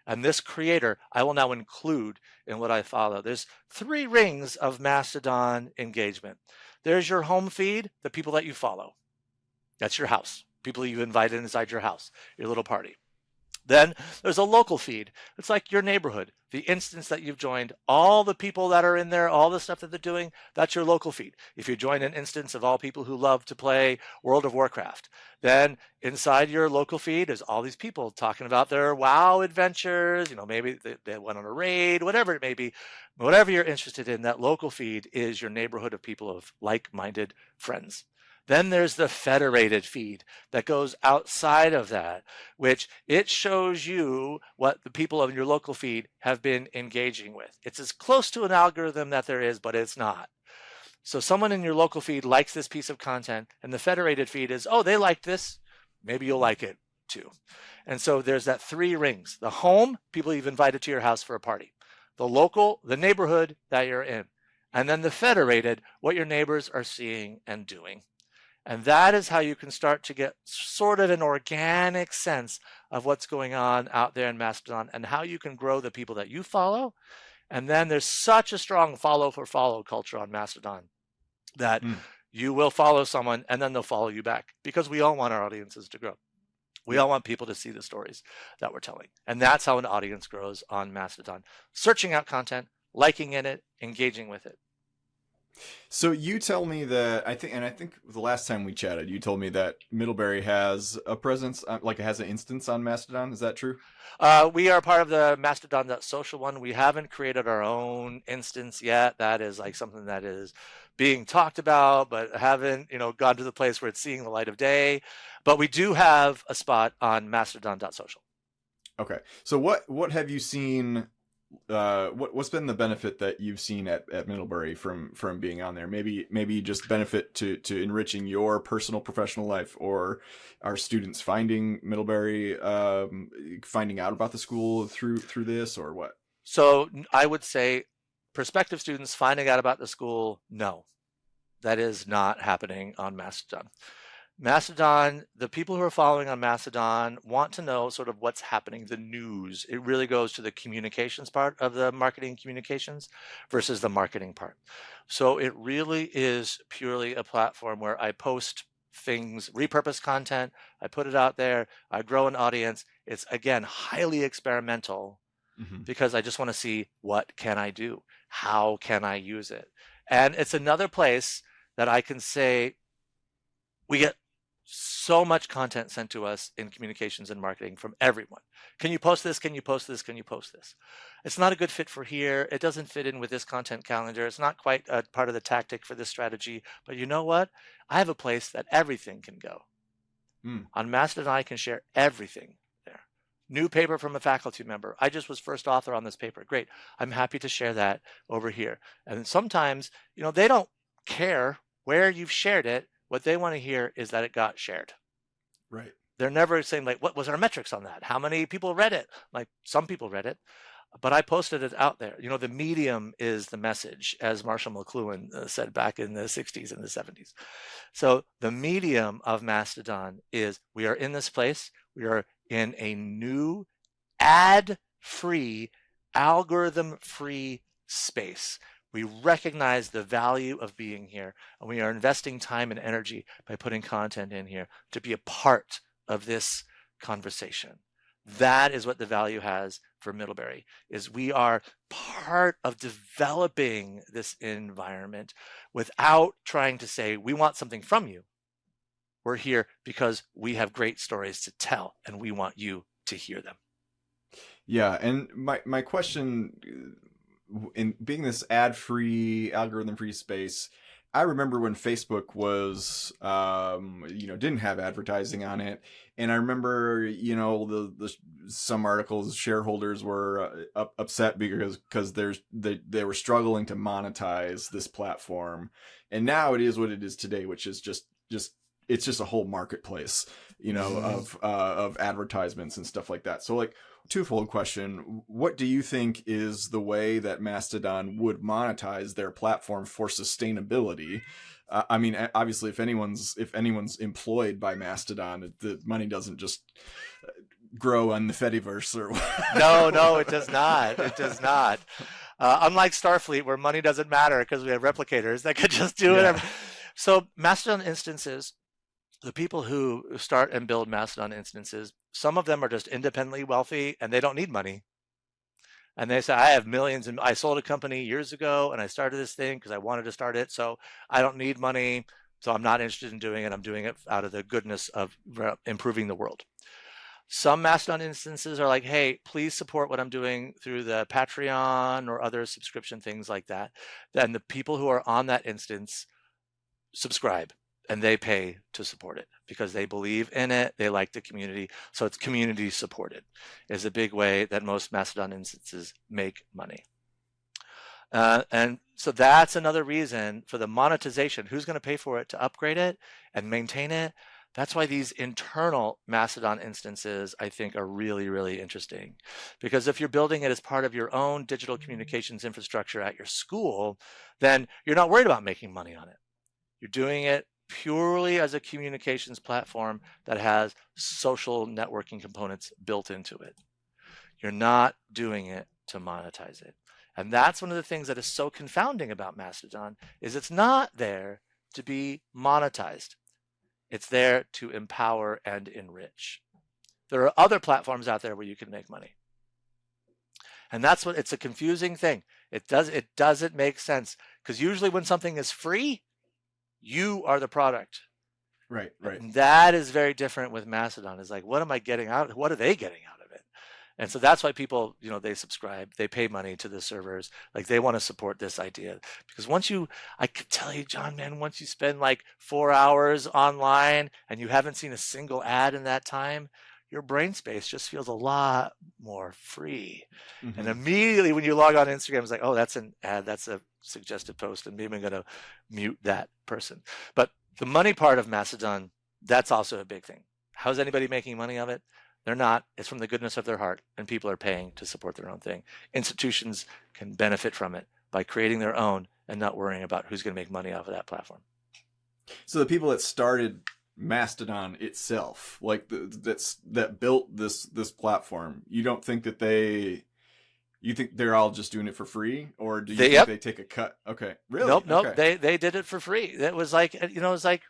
And this creator, I will now include in what I follow. There's 3 rings of Mastodon engagement. There's your home feed, the people that you follow. That's your house, people you invited inside your house, your little party. Then there's a local feed. It's like your neighborhood, the instance that you've joined, all the people that are in there, all the stuff that they're doing, that's your local feed. If you join an instance of all people who love to play World of Warcraft, then inside your local feed is all these people talking about their WoW adventures, maybe they went on a raid, whatever it may be. Whatever you're interested in, that local feed is your neighborhood of people of like-minded friends. Then there's the federated feed that goes outside of that, which it shows you what the people of your local feed have been engaging with. It's as close to an algorithm that there is, but it's not. So someone in your local feed likes this piece of content, and the federated feed is, oh, they like this. Maybe you'll like it too. And so there's that 3 rings. The home, people you've invited to your house for a party. The local, the neighborhood that you're in. And then the federated, what your neighbors are seeing and doing. And that is how you can start to get sort of an organic sense of what's going on out there in Mastodon and how you can grow the people that you follow. And then there's such a strong follow for follow culture on Mastodon that you will follow someone and then they'll follow you back, because we all want our audiences to grow. We all want people to see the stories that we're telling. And that's how an audience grows on Mastodon. Searching out content, liking in it, engaging with it. So you tell me that I think the last time we chatted, you told me that Middlebury has a presence, like it has an instance on Mastodon. Is that true? We are part of the Mastodon.social one. We haven't created our own instance yet. That is like something that is being talked about, but haven't, gone to the place where it's seeing the light of day. But we do have a spot on Mastodon.social. Okay. So what have you seen? What's been the benefit that you've seen at Middlebury from being on there? Maybe just benefit to enriching your personal professional life, or are students finding Middlebury, finding out about the school through this, or what? So I would say prospective students finding out about the school, no, that is not happening on Mastodon. Mastodon, the people who are following on Mastodon want to know sort of what's happening, the news. It really goes to the communications part of the marketing communications versus the marketing part. So it really is purely a platform where I post things, repurpose content, I put it out there, I grow an audience. It's, again, highly experimental because I just want to see, what can I do? How can I use it? And it's another place that I can say, we get so much content sent to us in communications and marketing from everyone. Can you post this? Can you post this? Can you post this? It's not a good fit for here. It doesn't fit in with this content calendar. It's not quite a part of the tactic for this strategy. But you know what? I have a place that everything can go. On Mastodon, I can share everything there. New paper from a faculty member. I just was first author on this paper. Great. I'm happy to share that over here. And sometimes, they don't care where you've shared it. What they want to hear is that it got shared. Right. They're never saying like, what was our metrics on that? How many people read it? Like, some people read it, but I posted it out there. The medium is the message, as Marshall McLuhan said back in the 60s and the 70s. So the medium of Mastodon is, we are in this place. We are in a new ad-free, algorithm-free space. We recognize the value of being here, and we are investing time and energy by putting content in here to be a part of this conversation. That is what the value has for Middlebury, is we are part of developing this environment without trying to say, we want something from you. We're here because we have great stories to tell, and we want you to hear them. Yeah, and my question, in being this ad-free, algorithm-free space, I remember when Facebook was, didn't have advertising on it, and I remember, the some articles, shareholders were upset because they were struggling to monetize this platform, and now it is what it is today, which is just it's just a whole marketplace, of advertisements and stuff like that. So, like, twofold question: what do you think is the way that Mastodon would monetize their platform for sustainability? I mean, obviously, if anyone's employed by Mastodon, the money doesn't just grow on the Fediverse or No, it does not. It does not. Unlike Starfleet, where money doesn't matter because we have replicators that could just do whatever. So Mastodon instances, the people who start and build Mastodon instances, some of them are just independently wealthy and they don't need money. And they say, I have millions, and I sold a company years ago and I started this thing because I wanted to start it. So I don't need money. So I'm not interested in doing it. I'm doing it out of the goodness of improving the world. Some Mastodon instances are like, hey, please support what I'm doing through the Patreon or other subscription things like that. Then the people who are on that instance subscribe, and they pay to support it because they believe in it. They like the community. So it's community supported is a big way that most Mastodon instances make money. And so that's another reason for the monetization. Who's going to pay for it to upgrade it and maintain it? That's why these internal Mastodon instances, I think, are really, really interesting. Because if you're building it as part of your own digital communications infrastructure at your school, then you're not worried about making money on it. You're doing it purely as a communications platform that has social networking components built into it. You're not doing it to monetize it. And that's one of the things that is so confounding about Mastodon, is it's not there to be monetized. It's there to empower and enrich. There are other platforms out there where you can make money. And that's what, it's a confusing thing. It doesn't make sense, because usually when something is free, you are the product. Right. And that is very different with Mastodon. It's like, what am I getting out? What are they getting out of it? And so that's why people, they subscribe, they pay money to the servers. Like, they want to support this idea, because I could tell you, John, man, once you spend like 4 hours online and you haven't seen a single ad in that time, your brain space just feels a lot more free. Mm-hmm. And immediately when you log on Instagram, it's like, oh, that's an ad, that's a suggested post, and maybe I'm going to mute that person. But the money part of Mastodon, that's also a big thing. How's anybody making money of it? They're not. It's from the goodness of their heart, and people are paying to support their own thing. Institutions can benefit from it by creating their own and not worrying about who's going to make money off of that platform. So the people that started Mastodon itself, like that built this platform, you don't think that you think they're all just doing it for free, or do you think they take a cut? Okay, really? Nope. Okay. They did it for free. It was like, it's like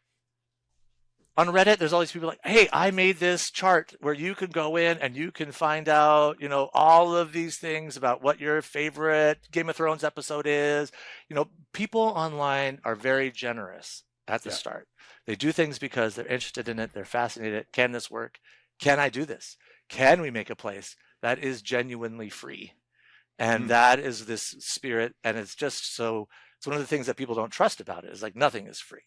on Reddit, there's all these people like, hey, I made this chart where you can go in and you can find out, all of these things about what your favorite Game of Thrones episode is. People online are very generous at the start. They do things because they're interested in it. They're fascinated. Can this work? Can I do this? Can we make a place that is genuinely free? And that is this spirit. And it's just so, it's one of the things that people don't trust about it, is like, nothing is free.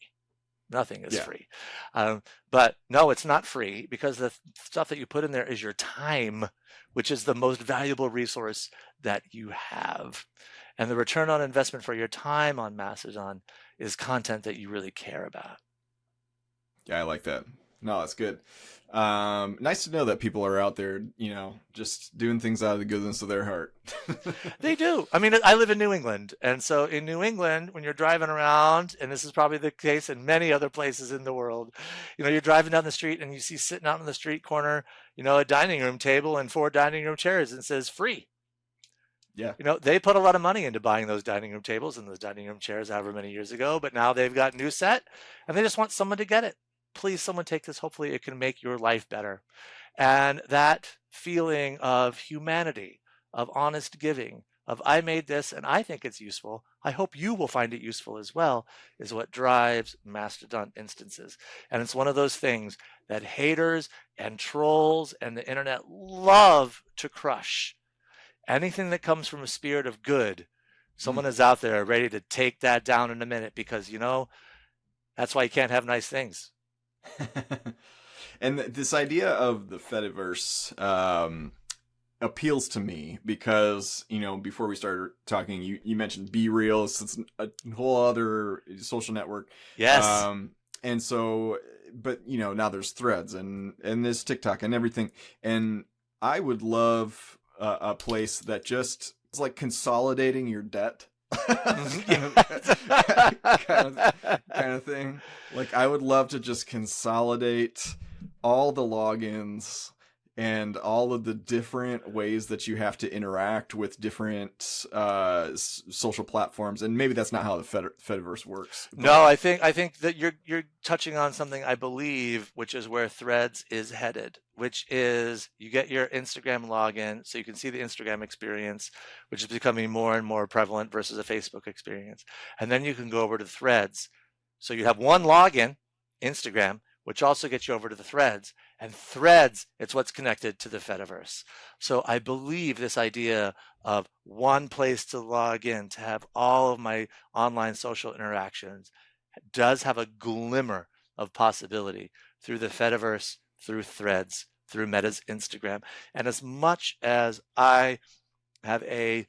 Nothing is free. But no, it's not free, because the stuff that you put in there is your time, which is the most valuable resource that you have. And the return on investment for your time on Mastodon is content that you really care about. Yeah, I like that. No, that's good. Nice to know that people are out there, just doing things out of the goodness of their heart. They do. I mean, I live in New England. And so in New England, when you're driving around, and this is probably the case in many other places in the world, you're driving down the street and you see sitting out on the street corner, a dining room table and 4 dining room chairs and says free. Yeah. They put a lot of money into buying those dining room tables and those dining room chairs however many years ago, but now they've got new set and they just want someone to get it. Please, someone take this. Hopefully it can make your life better. And that feeling of humanity, of honest giving, of I made this and I think it's useful, I hope you will find it useful as well, is what drives Mastodon instances. And it's one of those things that haters and trolls and the internet love to crush. Anything that comes from a spirit of good, someone is out there ready to take that down in a minute, because that's why you can't have nice things. And this idea of the Fediverse appeals to me because, before we started talking, you mentioned BeReal. It's a whole other social network. Yes. And so, but, now there's Threads and there's TikTok and everything. And I would love a place that just is like consolidating your debt. kind of thing. Like, I would love to just consolidate all the logins and all of the different ways that you have to interact with different social platforms. And maybe that's not how the Fediverse works. But... No, I think that you're touching on something, I believe, which is where Threads is headed, which is you get your Instagram login so you can see the Instagram experience, which is becoming more and more prevalent versus a Facebook experience. And then you can go over to Threads. So you have one login, Instagram, which also gets you over to the Threads. And Threads, it's what's connected to the Fediverse. So I believe this idea of one place to log in, to have all of my online social interactions, does have a glimmer of possibility through the Fediverse, through Threads, through Meta's Instagram. And as much as I have a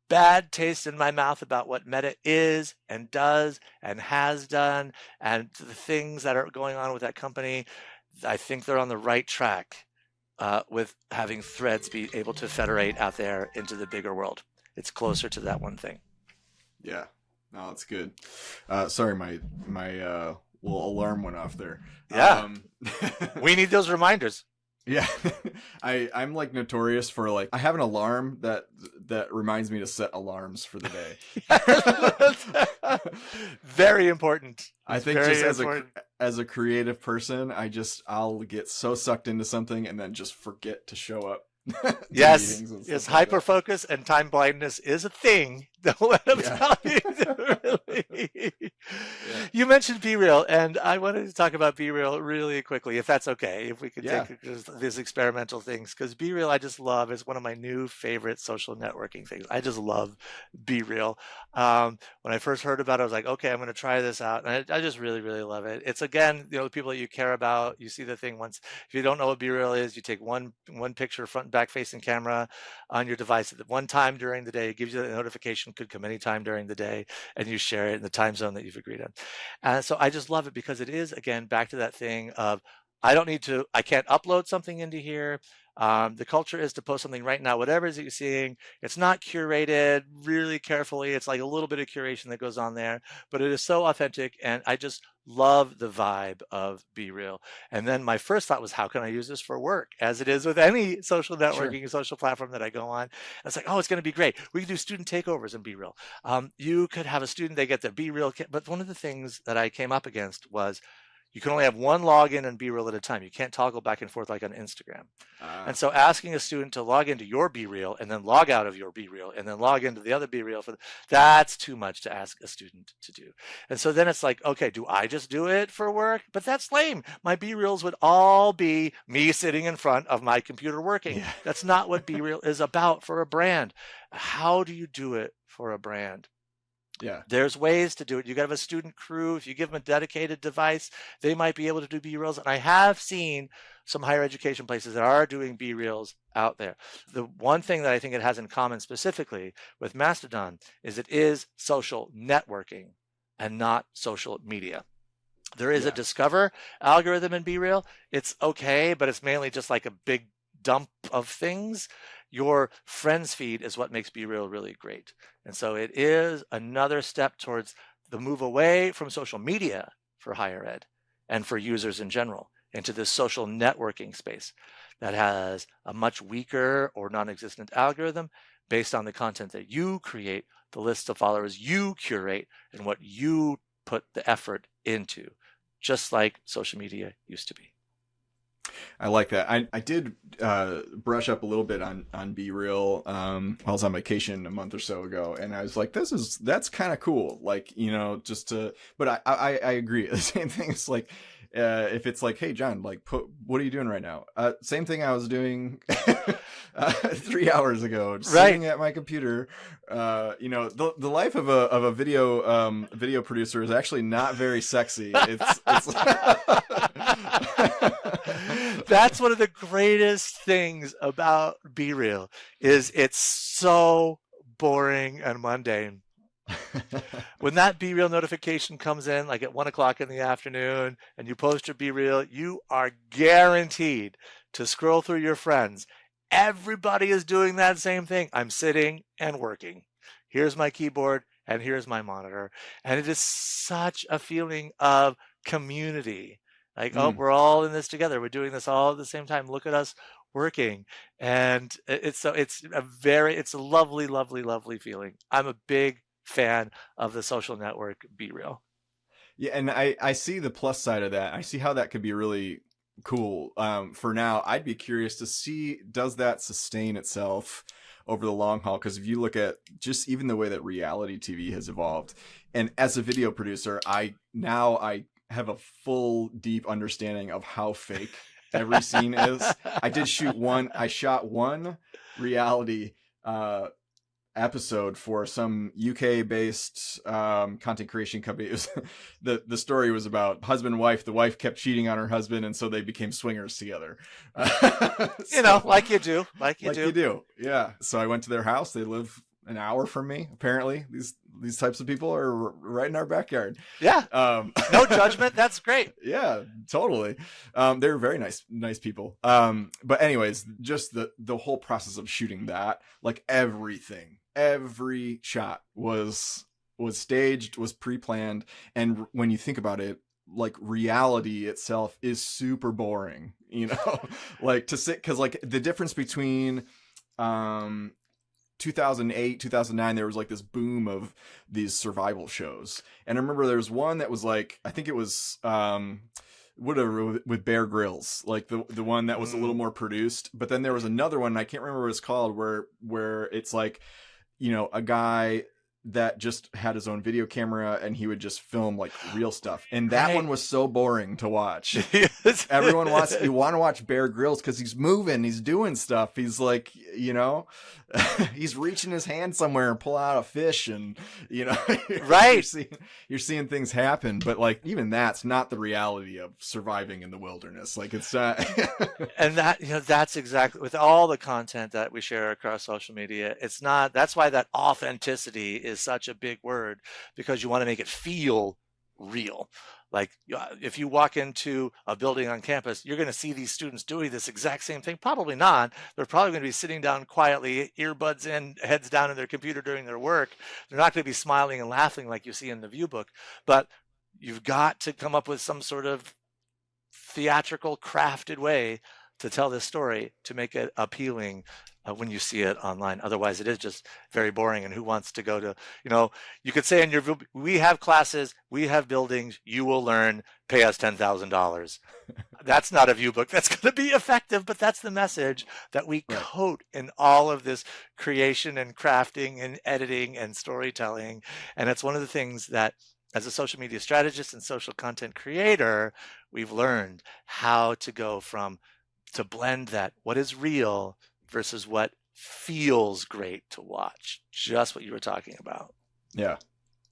bad taste in my mouth about what Meta is and does and has done and the things that are going on with that company, I think they're on the right track with having Threads be able to federate out there into the bigger world. It's closer to that one thing. Yeah, no, that's good. Sorry, my little alarm went off there. Yeah, we need those reminders. Yeah, I'm like notorious for like I have an alarm that reminds me to set alarms for the day. Very important. I think just as a creative person, I'll get so sucked into something and then just forget to show up. Yes, hyper focus and time blindness is a thing. Don't let them tell you. Really. Yeah. You mentioned BeReal, and I wanted to talk about BeReal really quickly, if that's okay. If we could take these experimental things, because BeReal I just love. Is one of my new favorite social networking things. I just love BeReal. When I first heard about it, I was like, okay, I'm going to try this out, and I just really, really love it. It's again, the people that you care about. You see the thing once. If you don't know what BeReal is, you take one picture, front and back facing camera on your device at one time during the day. It gives you a notification, could come anytime during the day, and you share it in the time zone that you've agreed on. And so I just love it because it is, again, back to that thing of I can't upload something into here. The culture is to post something right now, whatever it is that you're seeing. It's not curated really carefully. It's like a little bit of curation that goes on there, but it is so authentic. And I just love the vibe of BeReal. And then my first thought was, how can I use this for work? As it is with any social networking, social platform that I go on. I was like, oh, it's going to be great. We can do student takeovers in BeReal. You could have a student, they get the BeReal kit. But one of the things that I came up against was, you can only have one login and BeReal at a time. You can't toggle back and forth like on Instagram. And so asking a student to log into your BeReal and then log out of your BeReal and then log into the other BeReal, that's too much to ask a student to do. And so then it's like, okay, do I just do it for work? But that's lame. My BeReals would all be me sitting in front of my computer working. Yeah. That's not what BeReal is about for a brand. How do you do it for a brand? Yeah, there's ways to do it. You got to have a student crew. If you give them a dedicated device, they might be able to do BeReals. And I have seen some higher education places that are doing BeReals out there. The one thing that I think it has in common specifically with Mastodon is it is social networking and not social media. There is a Yeah. discover algorithm in BeReal. It's okay, but it's mainly just like a big dump of things. Your friends feed is what makes BeReal really great. And so it is another step towards the move away from social media for higher ed and for users in general into this social networking space that has a much weaker or non-existent algorithm based on the content that you create, the list of followers you curate, and what you put the effort into, just like social media used to be. I like that. I did brush up a little bit on BeReal while I was on vacation a month or so ago, and I was like, that's kind of cool. Like, just to. But I agree. The same thing is like, if it's like, hey John, like, what are you doing right now? Same thing I was doing 3 hours ago, just Right. sitting at my computer. The life of a video producer is actually not very sexy. It's That's one of the greatest things about BeReal is it's so boring and mundane. When that BeReal notification comes in, like at 1 o'clock in the afternoon, and you post your BeReal, you are guaranteed to scroll through your friends. Everybody is doing that same thing. I'm sitting and working. Here's my keyboard and here's my monitor. And it is such a feeling of community. Like, oh, we're all in this together. We're doing this all at the same time. Look at us working. And it's a lovely, lovely, lovely feeling. I'm a big fan of the social network BeReal. Yeah, and I see the plus side of that. I see how that could be really cool. For now, I'd be curious to see, does that sustain itself over the long haul? Because if you look at just even the way that reality TV has evolved, and as a video producer, I have a full, deep understanding of how fake every scene is. I shot one reality episode for some UK based content creation company. It was, the story was about husband and wife. The wife kept cheating on her husband, and so they became swingers together. Like you do. Like you do. Yeah. So I went to their house. They live an hour from me. Apparently, these types of people are right in our backyard. Yeah. No judgment. That's great. Yeah, totally. They're very nice people. But anyways, just the whole process of shooting that, like every shot was staged, was pre-planned. And when you think about it, like reality itself is super boring, like to sit, because like the difference between 2008, 2009, there was like this boom of these survival shows. And I remember there was one that was like, I think it was whatever, with Bear Grylls, like the one that was a little more produced. But then there was another one, I can't remember what it's called, where it's like, a guy that just had his own video camera and he would just film like real stuff. And that one was so boring to watch. Everyone you want to watch Bear Grylls because he's moving, he's doing stuff. He's like, he's reaching his hand somewhere and pull out a fish, and right. You're seeing things happen. But like, even that's not the reality of surviving in the wilderness. Like, it's not. And that's exactly, with all the content that we share across social media, it's not. That's why that authenticity is such a big word, because you want to make it feel real. Like, if you walk into a building on campus, you're going to see these students doing this exact same thing. Probably not. They're probably going to be sitting down quietly, earbuds in, heads down in their computer doing their work. They're not going to be smiling and laughing like you see in the view book. But you've got to come up with some sort of theatrical, crafted way to tell this story to make it appealing when you see it online. Otherwise, it is just very boring. And who wants to go to, you could say in your, we have classes, we have buildings, you will learn, pay us $10,000. That's not a view book that's going to be effective, but that's the message that we coat in all of this creation and crafting and editing and storytelling. And it's one of the things that, as a social media strategist and social content creator, we've learned how to go to blend that, what is real versus what feels great to watch. Just what you were talking about. Yeah,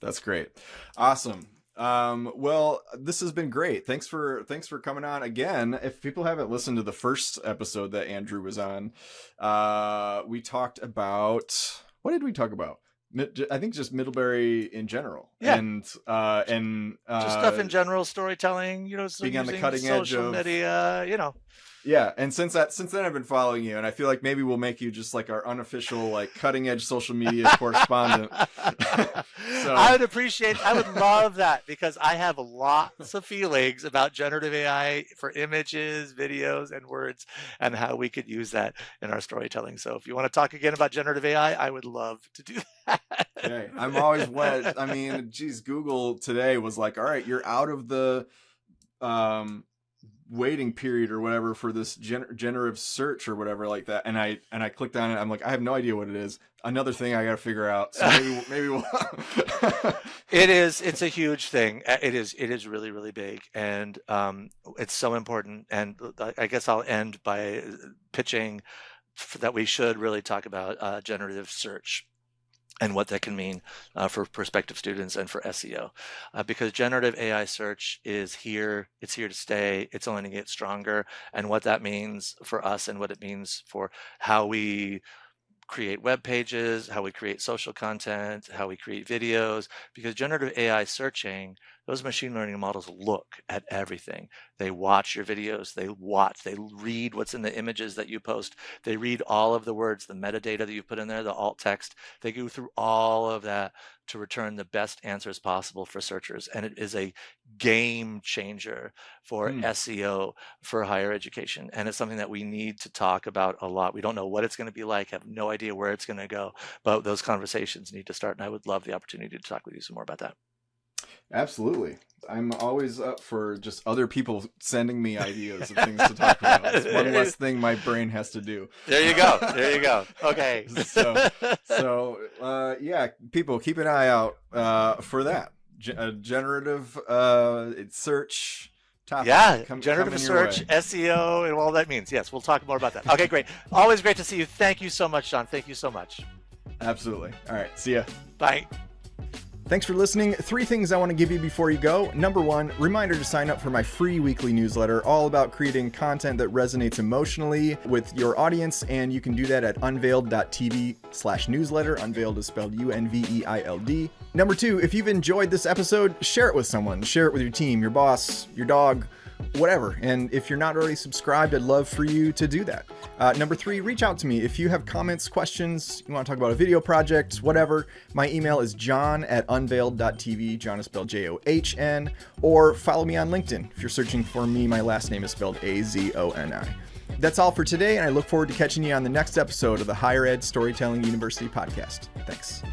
that's great. Awesome. Well, this has been great. Thanks for coming on again. If people haven't listened to the first episode that Andrew was on, we talked about, what did we talk about? I think just Middlebury in general. Yeah. And just stuff in general, storytelling, so being on the using cutting edge social of media, Yeah, and since then I've been following you, and I feel like maybe we'll make you just like our unofficial like cutting edge social media correspondent. So I would love that, because I have lots of feelings about generative AI for images, videos, and words, and how we could use that in our storytelling. So if you want to talk again about generative AI, I would love to do that. Okay, I'm always wet. I mean, geez, Google today was like, all right, you're out of the waiting period or whatever for this generative search or whatever like that, and I clicked on it. I'm like, I have no idea what it is. Another thing I got to figure out. So maybe we'll it's a huge thing. It is really, really big, and it's so important. And I guess I'll end by pitching that we should really talk about generative search and what that can mean for prospective students and for SEO, because generative AI search is here. It's here to stay. It's only going to get stronger. And what that means for us, and what it means for how we create web pages, how we create social content, how we create videos, because generative AI searching, those machine learning models look at everything. They watch your videos, they read what's in the images that you post, they read all of the words, the metadata that you put in there, the alt text, they go through all of that to return the best answers possible for searchers. And it is a game changer for SEO, for higher education. And it's something that we need to talk about a lot. We don't know what it's going to be like, have no idea where it's going to go, but those conversations need to start. And I would love the opportunity to talk with you some more about that. Absolutely. I'm always up for just other people sending me ideas of things to talk about. It's one less thing my brain has to do. There you go. Okay. So yeah, people keep an eye out for that. Generative search topic. Yeah, generative search, SEO, and all that means. Yes, we'll talk more about that. Okay, great. Always great to see you. Thank you so much, John. Thank you so much. Absolutely. All right. See ya. Bye. Thanks for listening. 3 things I want to give you before you go. Number 1, reminder to sign up for my free weekly newsletter, all about creating content that resonates emotionally with your audience. And you can do that at unveiled.tv/newsletter. Unveiled is spelled UNVEILD. Number 2, if you've enjoyed this episode, share it with someone. Share it with your team, your boss, your dog, whatever. And if you're not already subscribed, I'd love for you to do that. Number 3, reach out to me. If you have comments, questions, you want to talk about a video project, whatever, my email is john@unveiled.tv. John is spelled JOHN. Or follow me on LinkedIn. If you're searching for me, my last name is spelled AZONI. That's all for today, and I look forward to catching you on the next episode of the Higher Ed Storytelling University podcast. Thanks.